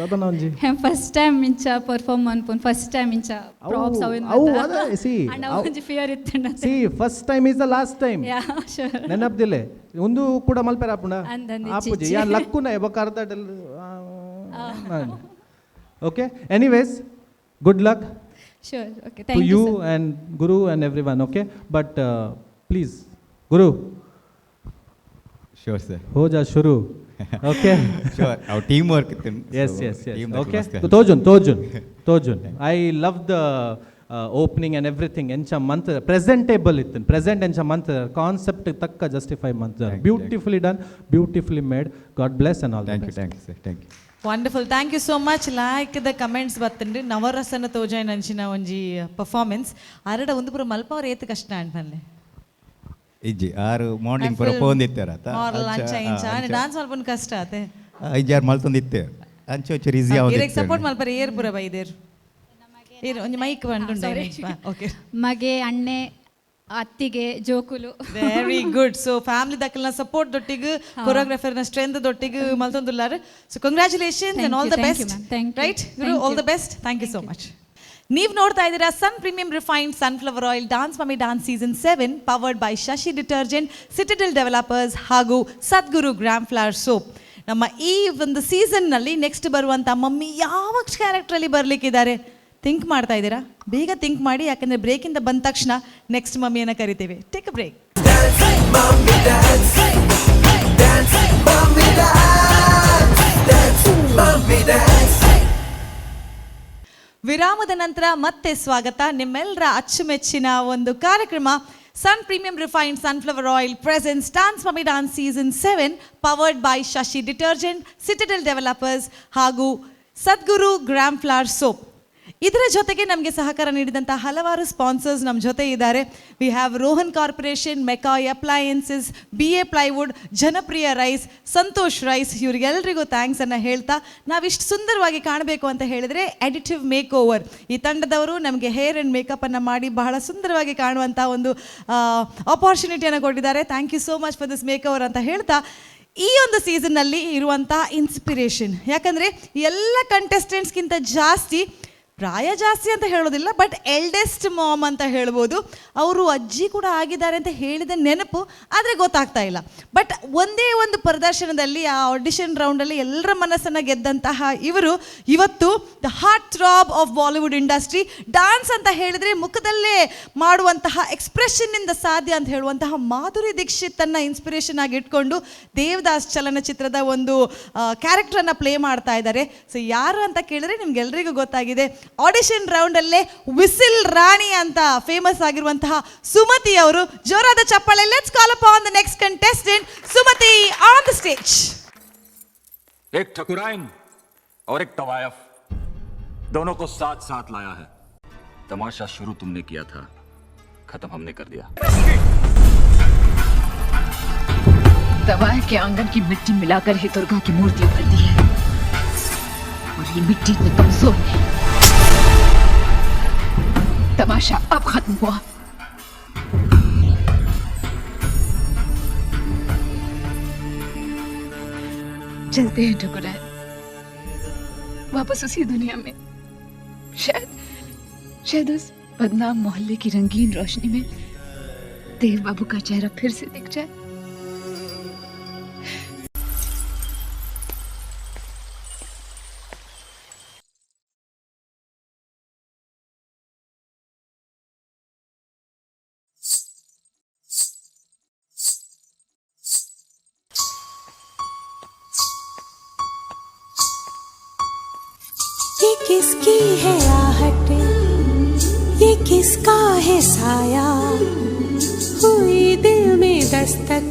ಅದನ್ನ ಒಂಜಿ ಫಸ್ಟ್ ಟೈಮ್ ಇಂಚ ಪರ್ಫಾರ್ಮ್ ಅನ್ಪುನ್ ಫಸ್ಟ್ ಟೈಮ್ ಇಂಚ ಪ್ರಾಪ್ಸ್ ಅವು ಅದ ಸಿ ಒಂಜಿ ಫಿಯರ್ ಇತ್ತಂಡ see first time is the last time ನೆನಪ್ದಿಲ್ಲೆ ಒಂದು ಕೂಡ ಮಲ್ಪೆರ ಆಪುಂಡ ಆಪುಜಿ ಯಾ ಲಕ್ಕುನ ಎಬಕರ್ದ okay anyways good luck sure okay to thank you and Guru and everyone, okay? But please, Guru, sure sir ho ja shuru, okay? Sure our teamwork ಇತ್ತು Yes, okay? Tojun. I love the opening and everything. Encha month presentable iತ್ತು, present encha month concept takka justify month. Beautifully done, beautifully made. God bless and all the best. Thank you sir, thank you. Wonderful thank you so much like the comments ಬತ್ತಂಡ್ರಿ ನವರಸನ ತೋಜಾಯ್ ನಂಚಿನ ಒಂಜಿ performance ಅರಡ ಒಂದು ಪೂರ ಮಲ್ಪ ಅವ್ರ ಏತ್ ಕಷ್ಟ ಅನ್ಪನ್ಲೆ ಇಜ್ಜಿ ಆರು ಮಾರ್ನಿಂಗ್ ಪೂರ ಪೋಂದಿತ್ತಾರ ಮಾರಲ್ ಅಂಚ ಇಂಚ ಡಾನ್ಸ್ ಮಲ್ಪನ್ ಕಷ್ಟ ಆತೆ ಐಜಾರ್ ಮಲ್ತೊಂದಿತ್ತೆ ಅಂಚ ಒಂಚೂರು ಈಸಿ ಇರೆಗ್ ಸಪೋರ್ಟ್ ಮಲ್ಪರ ಏರ್ ಪೂರ ಬೈದೇರ್ ಏರ್ ಒಂಜಿ ಮೈಕ್ ಬಂಡುಂಡ ಓಕೆ ಮಗೆ ಅಣ್ಣೆ ಅತ್ತಿಗೆ ಜೋಕುಲು ವೆರಿ ಗುಡ್ ಸೊ ಫ್ಯಾಮಿಲಿ ದಕ್ಕಲ್ನ ಸಪೋರ್ಟ್ ದೊಟ್ಟಿಗೆ ಕೊರಿಯೋಗ್ರಾಫರ್ನ ಸ್ಟ್ರೆಂತ್ ದೊಟ್ಟಿಗೆ ಮಲ್ತೊಂದುಲ್ಲಾರ so congratulations and all the best right ಗುರು all the best thank you so much ನೀವು ನೋಡ್ತಾ ಇದ್ದೀರಾ Sun premium refined sunflower oil dance mummy dance season 7 powered by Shashi detergent Citadel developers ಹಾಗೂ ಸದ್ಗುರು ಗ್ರಾಮ್ ಫ್ಲವರ್ ಸೋಪ್ ನಮ್ಮ ಈ ಒಂದು ಸೀಸನ್ನಲ್ಲಿ next ಬರುವಂಥ mummy ಯಾವ ಕ್ಯಾರೆಕ್ಟ್ರಲ್ಲಿ ಬರಲಿಕ್ಕಿದ್ದಾರೆ ಥಿಂಕ್ ಮಾಡ್ತಾ ಇದ್ದೀರಾ ಬೇಗ ಥಿಂಕ್ ಮಾಡಿ ಯಾಕಂದರೆ ಬ್ರೇಕಿಂದ ಬಂದ ತಕ್ಷಣ ನೆಕ್ಸ್ಟ್ ಮಮ್ಮಿಯನ್ನು ಕರಿತೇವೆ ಟೇಕ್ ಅ ಬ್ರೇಕ್ ವಿರಾಮದ ನಂತರ ಮತ್ತೆ ಸ್ವಾಗತ ನಿಮ್ಮೆಲ್ಲರ ಅಚ್ಚುಮೆಚ್ಚಿನ ಒಂದು ಕಾರ್ಯಕ್ರಮ Sun premium refined sunflower oil presence dance mummy dance season 7 powered by Shashi detergent Citadel developers ಹಾಗೂ ಸದ್ಗುರು ಗ್ರಾಮ್ ಫ್ಲವರ್ ಸೋಪ್ ಇದರ ಜೊತೆಗೆ ನಮಗೆ ಸಹಕಾರ ನೀಡಿದಂಥ ಹಲವಾರು ಸ್ಪಾನ್ಸರ್ಸ್ ನಮ್ಮ ಜೊತೆ ಇದ್ದಾರೆ we have Rohan corporation ಮೆಕಾಯ್ appliances BA plywood ಜನಪ್ರಿಯ ರೈಸ್ ಸಂತೋಷ್ ರೈಸ್ ಇವರಿಗೆಲ್ಲರಿಗೂ ಥ್ಯಾಂಕ್ಸನ್ನು ಹೇಳ್ತಾ ನಾವಿಷ್ಟು ಸುಂದರವಾಗಿ ಕಾಣಬೇಕು ಅಂತ ಹೇಳಿದರೆ ಎಡಿಟಿವ್ ಮೇಕ್ ಓವರ್ ಈ ತಂಡದವರು ನಮಗೆ ಹೇರ್ ಆ್ಯಂಡ್ ಮೇಕಪ್ಪನ್ನು ಮಾಡಿ ಬಹಳ ಸುಂದರವಾಗಿ ಕಾಣುವಂಥ ಒಂದು ಆಪರ್ಚುನಿಟಿಯನ್ನು ಕೊಟ್ಟಿದ್ದಾರೆ thank you so much for this makeover ಅಂತ ಹೇಳ್ತಾ ಈ ಒಂದು ಸೀಸನ್ನಲ್ಲಿ ಇರುವಂಥ ಇನ್ಸ್ಪಿರೇಷನ್ ಯಾಕಂದರೆ ಎಲ್ಲ ಕಂಟೆಸ್ಟೆಂಟ್ಸ್ಗಿಂತ ಜಾಸ್ತಿ ಪ್ರಾಯ ಜಾಸ್ತಿ ಅಂತ ಹೇಳೋದಿಲ್ಲ ಬಟ್ ಎಲ್ಡೆಸ್ಟ್ ಮಾಮ್ ಅಂತ ಹೇಳ್ಬೋದು ಅವರು ಅಜ್ಜಿ ಕೂಡ ಆಗಿದ್ದಾರೆ ಅಂತ ಹೇಳಿದ ನೆನಪು ಆದರೆ ಗೊತ್ತಾಗ್ತಾ ಇಲ್ಲ ಬಟ್ ಒಂದೇ ಒಂದು ಪ್ರದರ್ಶನದಲ್ಲಿ ಆ ಆಡಿಷನ್ ರೌಂಡಲ್ಲಿ ಎಲ್ಲರ ಮನಸ್ಸನ್ನು ಗೆದ್ದಂತಹ ಇವರು ಇವತ್ತು the heartthrob of Bollywood industry dance ಅಂತ ಹೇಳಿದರೆ ಮುಖದಲ್ಲೇ ಮಾಡುವಂತಹ ಎಕ್ಸ್ಪ್ರೆಷನ್ನಿಂದ ಸಾಧ್ಯ ಅಂತ ಹೇಳುವಂತಹ ಮಾಧುರಿ ದೀಕ್ಷಿತನ್ನು ಇನ್ಸ್ಪಿರೇಷನ್ ಆಗಿ ಇಟ್ಕೊಂಡು ದೇವದಾಸ್ ಚಲನಚಿತ್ರದ ಒಂದು ಕ್ಯಾರೆಕ್ಟ್ರನ್ನು ಪ್ಲೇ ಮಾಡ್ತಾ ಇದ್ದಾರೆ ಸೊ ಯಾರು ಅಂತ ಕೇಳಿದ್ರೆ ನಿಮ್ಗೆಲ್ರಿಗೂ ಗೊತ್ತಾಗಿದೆ ಆಡಿಷನ್ ರೌಂಡಲ್ಲೇ ವಿಸಿಲ್ ರಾಣಿ ಅಂತ ಫೇಮಸ್ ಆಗಿರುವಂತಹ ಸುಮತಿ ಅವರು. ಜೋರಾದ ಚಪ್ಪಾಳೆ. Let's call upon the next contestant Sumathi on the stage. एक ठकुराइन और एक तवायफ दोनों को साथ साथ लाया है. तमाशा शुरू तुमने किया था, खत्म हमने कर दिया. दवाई के आंगन की मिट्टी मिलाकर ही दुर्गा की मूर्ति उभरती है और ये मिट्टी इतनी कमजोर नहीं. तमाशा अब खत्म हुआ. चलते हैं ठकुराइन वापस उसी दुनिया में. शायद उस बदनाम मोहल्ले की रंगीन रोशनी में देव बाबू का चेहरा फिर से दिख जाए. ये किसकी है आहट, ये किसका है साया, हुई दिल में दस्तक,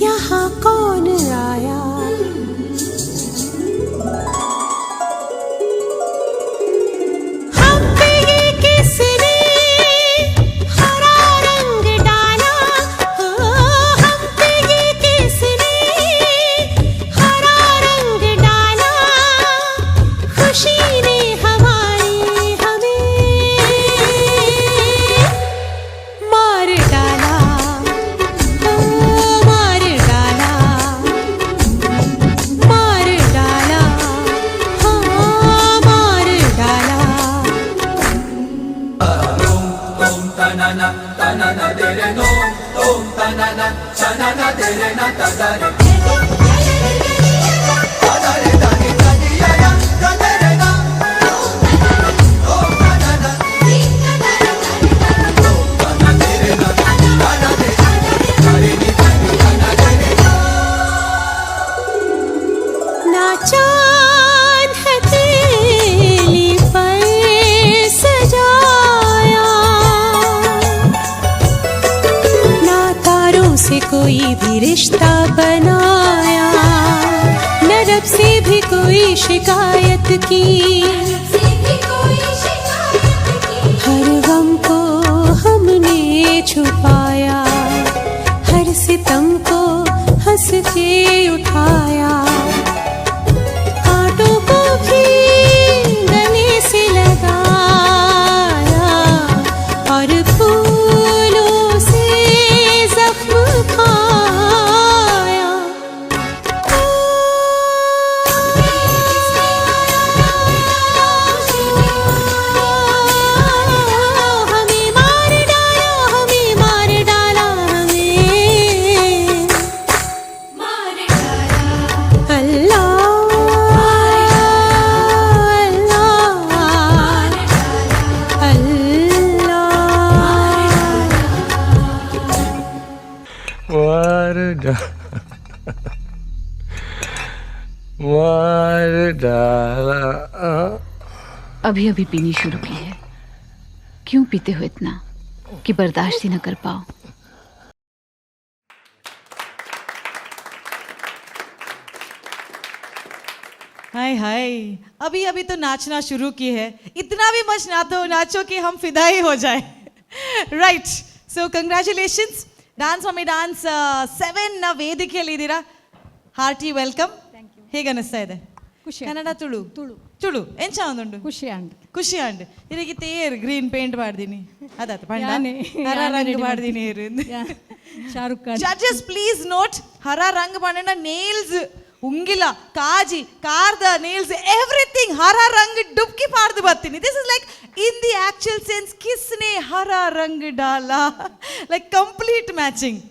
यहाँ कौन आया. हम पे ये किसने हरा रंग डाला, हम पे ये किसने हरा रंग डाला. खुशी ने हमारी हमें मार डाला, मार डाला, मार डाला, हाँ मार डाला. ना चांद हथेली पर सजाया, ना तारों से कोई भी रिश्ता बनाया, न रब से भी कोई शिकायत की. हर गम को हमने छुपाया, हर सितम को हंस के उठाया. कांटों को भी गले से लगाया और फूलों से जख्म खाया. हमें मार डाला, हमें मार डाला, हमें मार डाला. अल्लाह अभी अभी पीनी शुरू की है. क्यों पीते हो इतना कि बर्दाश्त ही न कर पाओ. हाय हाय, अभी अभी तो नाचना शुरू की है, इतना भी मच नाचो कि हम फिदा ही हो जाए. Right, so congratulations. Dance mummy dance 7 ವೇದಿಕೆಯಲ್ಲಿದ್ದೀರಾ. Hearty welcome. ಹೇಗೆ ಅನಿಸ್ತಾ ಇದೆ? ಖುಷಿ. ಕನ್ನಡ ತುಳು ತುಳು ಎಂಚ ಒಂದುಂಡು ಖುಷಿ ಅಂಡ್ ಖುಷಿ ಅಂಡ್ ಇರಿಗೆ ತೇರ್ ಗ್ರೀನ್ ಪೇಂಟ್ ಮಾಡ್ದೀನಿ ಅದಾತ ಪಂಡ ಯಾನೆ ಹರ ರಂಗ್ ಮಾಡ್ದೀನಿ Shahrukh Khan. Judges please note, ಹರ ರಂಗ್ ಬಣ್ಣ ನೇಲ್ಸ್ ಉಂಗಿಲ ಕಾಜಿ ಕಾರ್ದ ನೇಲ್ಸ್ ಎವ್ರಿಥಿಂಗ್ ಹರ ರಂಗ್ ಡುಬ್ಕಿ ಪಾಡ್ದು ಬರ್ತೀನಿ. This is like in the actual sense ಕಿಸ್ನೆ ಹರ ರಂಗ್ ಡಾಲಾ, ಲೈಕ್ ಕಂಪ್ಲೀಟ್ ಮ್ಯಾಚಿಂಗ್.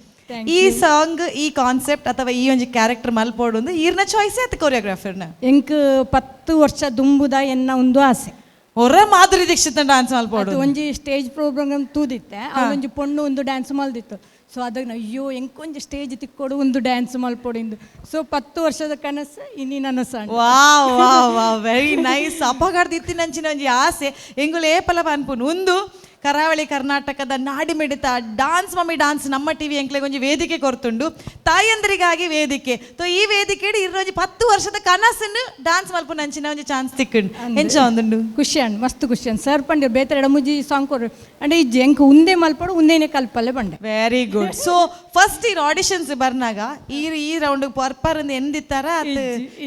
ಈ ಸಾಂಗ್ ಈ ಕಾನ್ಸೆಪ್ಟ್ ಅಥವಾ ಈ ಒಂದು ಕ್ಯಾರೆಕ್ಟರ್ ಮಲ್ಪೋಡು ಒಂದು ಈರ್ನ ಚಾಯ್ಸ್ ಆಯ್ತು ಕೊರಿಯೋಗ್ರಾಫರ್ನ. ಎಂಕ್ 10 ವರ್ಷ ದುಂಬುದ ಎನ್ನ ಒಂದು ಆಸೆ. ಹೊರ ಮಾಧುರಿ ದೀಕ್ಷಿತ್ ಡ್ಯಾನ್ಸ್ ಮಲ್ಪೋಡು ಒಂಜಿ ಸ್ಟೇಜ್ ಪ್ರೋಗ್ರಾಮ್ ತೂದಿತ್ತೆ, ಒಂಜಿ ಪೊಣ್ಣು ಒಂದು ಡ್ಯಾನ್ಸ್ ಮಲ್ದಿತ್ತು. ಸೊ ಅದಕ್ಕೆ ಅಯ್ಯೋ ಎಂಕೊಂಚ ಸ್ಟೇಜ್ ತಿಕ್ಕೊಡು ಒಂದು ಡ್ಯಾನ್ಸ್ ಮಲ್ಪೊಡಿಂದು ಸೊ 10 ವರ್ಷದ ಕನಸು ಇನ್ನಿ ನನಸ wow wow wow very nice. ಅಪಘಾತ ಇತ್ತಿನಂಚಿನ ಒಂಜಿ ಆಸೆ ಎಂಗುಲು ಏಪಲ ಅನ್ಪುನು ಒಂದು ಕರಾವಳಿ ಕರ್ನಾಟಕದ ನಾಡಿ ಮಿಡಿತ ಡಾನ್ಸ್ ಮಮ್ಮಿ ಡಾನ್ಸ್ ನಮ್ಮ ಟಿವಿ ಎಂಕ್ಲೆಗೆ ಒಂಜಿ ವೇದಿಕೆ ಕೊರ್ತುಂಡು ತಾಯಂದ್ರಿಗಾಗಿ ವೇದಿಕೆ. ತೋ ಈ ವೇದಿಕೆ ಇರೋಜಿ 10 ವರ್ಷದ ಕನಸನ್ನು ಡಾನ್ಸ್ ಮಲ್ಪು ನಂಚಿನ ಒಂಜಿ ಚಾನ್ಸ್ ತಿಕ್ಕುಂಡು ಎಂಚ ಒಂದುಂಡು ಖುಷಿ ಅಂಡ್ ಮಸ್ತ್ ಖುಷಿ and sir Pande ಬೇತರೆ ಮುಜಿ song ಕೊರು and ಈ ಎಂಕ್ ಉಂದೆ ಮಲ್ಪಡು ಉಂದೇನೆ ಕಲ್ಪಲ್ಲೇ ಬಂಡೆ. Very good. ಸೊ ಫಸ್ಟ್ ಈ ಆಡಿಷನ್ಸ್ ಬರ್ನಾಗ ಈ ರೌಂಡ್ ಪರ್ಪರ್ ಎಂದಿತ್ತಾರ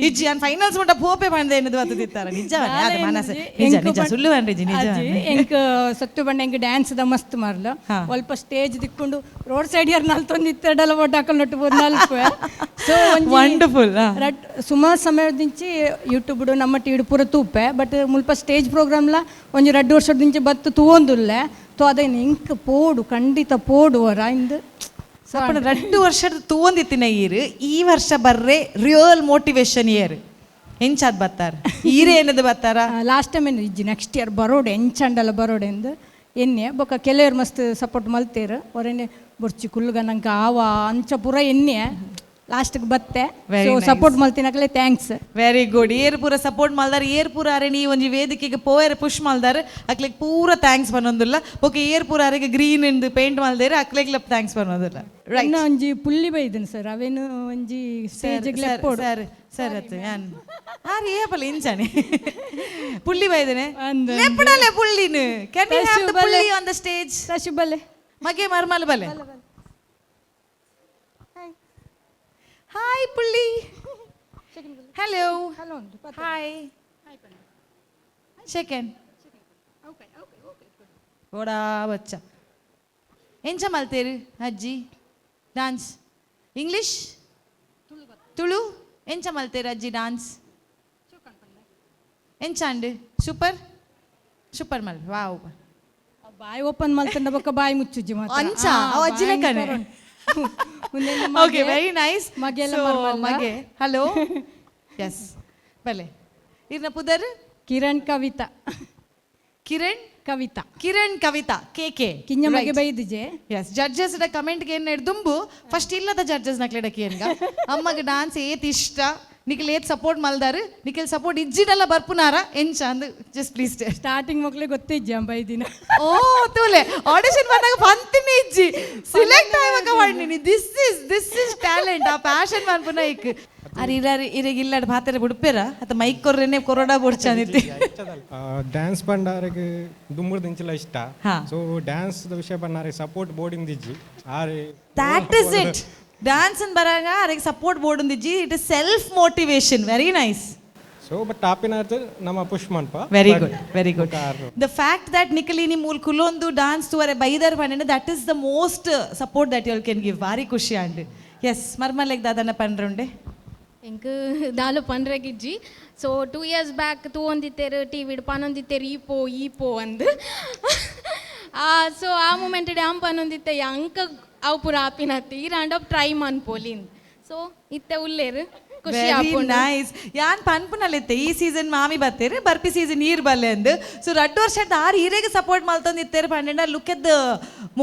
ಇಜ್ಜಿ ಅನ್ ಫೈನಲ್ಸ್ ಮುಟ್ಟ ಪೋಪೆ ಬಂದೆ ಎನ್ನದು ಅದು ದಿತ್ತಾರ ನಿಜವೇ ಅದು ಮನಸ್ಸೆ ನಿಜ ನಿಜ ಸುಳ್ಳು ಅನ್ರಿ ನಿಜ ಎಂಕ್ ಸತ್ತು ಬಂಡೆ ಎಂಕ್ ಡ್ಯಾನ್ಸ್ ದ ಮಸ್ತ್ ಮಾರ್ಲ ಸ್ವಲ್ಪ ಸ್ಟೇಜ್ ದಿಕ್ಕೊಂಡು ರೋಡ್ ಸೈಡ್ ಯಾರು ನಲ್ತೊಂದು ಇತ್ತಡಲ್ಲ ಒಟ್ಟು ಹಾಕೊಂಡು ನಟ್ಟು ಬೋದು ನಲ್ಪೆ ಸೊ ವಂಡರ್ಫುಲ್ ಸುಮಾರು ಸಮಯದಿಂಚಿ ಯೂಟ್ಯೂಬ್ ನಮ್ಮ ಟಿವಿ ಪೂರ ತೂಪೆ ಬಟ್ ಮುಲ್ಪ ಸ್ಟೇಜ್ ಪ್ರೋಗ್ರಾಮ್ಲ ಒಂಜಿ 2 ವರ್ಷದಿಂಚಿ ಬತ್ತು ತೂವೊಂದುಲ್ಲೆ ತೋ ಅದೇನು ಇಂಕ್ ಪೋಡು ಖಂಡಿತ ಪೋಡು ಅವರ ಇಂದು ಸಪನ 2 ವರ್ಷದ ತೂವೊಂದಿತ್ತಿನ ಈ ವರ್ಷ ಬರ್ರೆ ರಿಯಲ್ ಮೋಟಿವೇಶನ್ ಇಯರ್ ಎಂಚಾದ್ ಬತ್ತಾರ ಈರೇ ಏನದು ಬತ್ತಾರ ಲಾಸ್ಟ್ ಟೈಮ್ ಏನು ಇಜ್ಜಿ ನೆಕ್ಸ್ಟ್ ಇಯರ್ ಬರೋಡೆ ಎಂಚಂಡಲ್ಲ ಬರೋಡೆ ಎಂದು ಎಣ್ಣೆ ಬೊಕ್ಕ ಕೆಲವರು ಮಸ್ತ್ ಸಪೋರ್ಟ್ ಮಲ್ತೇರು ಅವರೇನೆ ಬೊರ್ಚಿ ಕುಲ್ಗ ನಂಗೆ ಆವ ಅಂಚ ಪೂರ ಎಣ್ಣೆ ಲಾಸ್ಟ್ಗೆ ಬತ್ತೆ ಸಪೋರ್ಟ್ ಮಲ್ತಿನಕಲೆ ಥ್ಯಾಂಕ್ಸ್. Very good. ಏರ್ ಪೂರ ಸಪೋರ್ಟ್ ಮಲ್ದಾರ ಏರ್ ಪೂರ ಅರೆ ನೀ ಒಂಜಿ ವೇದಿಕೆಗೆ ಪೋಯರ್ ಪುಷ್ ಮಲ್ದಾರ ಅಕ್ಲೆಗ್ ಪೂರ ಥ್ಯಾಂಕ್ಸ್ ಬನ್ನೊಂದಿಲ್ಲ. ಓಕೆ ಏರ್ ಪೂರ ಅರೆಗೆ ಗ್ರೀನ್ ಇಂದು ಪೇಂಟ್ ಮಲ್ದೇರ ಅಕ್ಲೆಗ್ಲ ಥ್ಯಾಂಕ್ಸ್ ಬನ್ನೋದಿಲ್ಲ. ರೈಟ್ ಒಂಜಿ ಪುಲ್ಲಿ ಬೈದನು ಸರ್ ಅವೇನು ಒಂಜಿ ಸ್ಟೇಜ್ ಸರ್ ಸರ್ ಅತ್ತೆ ನಾನು ಆರು ಏಪಲ್ಲ ಇಂಚಾನೆ ಪುಲ್ಲಿ ಬೈದನೆ ಲೆಪ್ಪಡಲೆ ಪುಲ್ಲಿನು ಕ್ಯಾನ್ ವಿ ಹ್ಯಾವ್ ದ ಪುಲ್ಲಿ ಆನ್ ದ ಸ್ಟೇಜ್ ರಶುಬಲೆ ಮಗೆ ಮರ್ಮಲ್ ಬಲೆ. ಹಾಯ್ ಪುಲ್ಲಿ. ಹಲೋ ಹಾಯ್ ಸೆಕೆಂಡ್ ಓಡಾ ಬಚ್ಚ ಎಂಚ ಮಲ್ತೇರು ಅಜ್ಜಿ ಡ್ಯಾನ್ಸ್ ಇಂಗ್ಲಿಷ್ ತುಳು ಎಂಚ ಮಲ್ತೇರು ಅಜ್ಜಿ ಡ್ಯಾನ್ಸ್ ಎಂಚಾಂಡು ಸೂಪರ್ ಸೂಪರ್ ಮಲ್ ವಾವ್ ಬಾಯಿ ಓಪನ್ ಮಲ್ತಂಡ ಬೊಕ್ಕ ಬಾಯಿ ಮುಚ್ಚುಜ್ಜಿ ಅಂಚ ಅವ ಅಜ್ಜಿನೇ ಕಣೆ. Okay very nice. ಮಗೆ ಹಲೋ ಎಸ್ ಬಲೆ ಇರ್ನ ಪುದರ್ ಕಿರಣ್ ಕವಿತಾ ಕಿರಣ್ ಕವಿತಾ ಕೆ ಕಿಂಜ ಮಗೆ ಬೈದಿಜೆ ಎಸ್ ಜಡ್ಜಸ್ ಕಮೆಂಟ್ಗೆ ಏನು ದುಂಬು ಫಸ್ಟ್ ಇಲ್ಲದ ಜಡ್ಜಸ್ ನಕ್ಲೆಡಕಿ ಏನ್ಗ ಅಮ್ಮಗೆ ಡಾನ್ಸ್ ಏತ್ ಇಷ್ಟ ನಿಖಿಲ್ ಏತ್ ಸಪೋರ್ಟ್ ಮಲ್ದಾರು ನಿಖಿಲ್ ಸಪೋರ್ಟ್ ಇಜ್ಜಿನೆಲ್ಲ ಬರ್ಪುನಾರ ಎಂಚ ಅಂದು ಜಸ್ಟ್ ಪ್ಲೀಸ್ ಸ್ಟಾರ್ಟಿಂಗ್ ಮಕ್ಳೆ ಗೊತ್ತಿಜ್ಜಿ ಬೈದಿನ ಓ ತೂಲೆ ಆಡಿಷನ್ ಬಂದಾಗ ಪಂತಿನಿ ಇಜ್ಜಿ ಸಿಲೆಕ್ಟ್ ಆಗುವಾಗ ಮಾಡಿನಿ ದಿಸ್ ಇಸ್ ಟ್ಯಾಲೆಂಟ್ ಆ ಪ್ಯಾಷನ್ ಮನ್ಪುನ ಇಕ್ ಅರೆ ಇರಿಗೆ ಇಲ್ಲಡ ಭಾತಾರೆ ಬಿಡ್ಪೇರ ಅತ್ತ ಮೈಕ್ ಕೊರ್ರೇನೆ ಕೊರೋಡಾ ಬೋಡ್ಚಾನಿತಿ ಡ್ಯಾನ್ಸ್ ಬಂಡಾರಿಗೆ ದುಮ್ಮುರ್ದ ಇಂಚಿಲ ಇಷ್ಟ ಸೊ ಡ್ಯಾನ್ಸ್ ವಿಷಯ ಬಂಡಾರೆ ಸಪೋರ್ಟ್ ಬೋರ್ಡ್ ಇಂದಿಜ್ಜಿ ಆರೆ ದಟ್ ಇಸ್ ಇಟ್ ಡ್ಯಾನ್ಸ್ ಅನ್ ಬರಾಗ ಅರೆಗೆ ಸಪೋರ್ಟ್ ಬೋರ್ಡ್ ಇಂದಿಜ್ಜಿ it is self motivation very nice. So but ಟಾಪಿನಾರ್ದು ನಮ್ಮ ಪುಷ್ ಮನ್ಪ very good the fact that ನಿಖಲಿನಿ ಮೂಲ್ ಕುಲೊಂದು ಡಾನ್ಸ್ ತುವರೆ ಬೈದರ್ ಪಂಡ that is the most support that you can give ಭಾರಿ ಖುಷಿ ಅಂಡ್ ಎಸ್ ಮರ್ಮಲೆಗ್ ದಾದನ ಪಂಡ್ರುಂಡೆ ಎಂಕ್ ದಾಲು ಪಂಡ್ರೆಗಿಜ್ಜಿ ಸೊ 2 years ಬ್ಯಾಕ್ ತೂವೊಂದಿತ್ತೇರು ಟಿವಿಡ್ ಪನೊಂದಿತ್ತೇರು ಈಪೋ ಅಂದು ಸೊ ಆ ಮೂಮೆಂಟ್ ಆಮ್ ಪನೊಂದಿತ್ತೆ ಅಂಕ ಅವು ಪೂರ ಆಪಿನತ್ತಿ ಈ ರಾಂಡ್ ಆಫ್ ಟ್ರೈ ಮನ್ಪೋಲಿನ್ ಸೊ ಇತ್ತೆ ಉಲ್ಲೇರು ಖುಷಿ ಆಪುಂಡು. ನೈಸ್ ಯಾನ್ ಪನ್ಪುನಲ್ಲಿತ್ತೆ ಈ ಸೀಸನ್ ಮಾಮಿ ಬತ್ತೇರು ಬರ್ಪಿ ಸೀಸನ್ ನೀರ್ ಬಲ್ಲೆ ಅಂದು ಸೊ 2 ವರ್ಷದ ಆರು ಈರೆಗೆ ಸಪೋರ್ಟ್ ಮಲ್ತೊಂದಿತ್ತೇರು ಪಂಡ look at the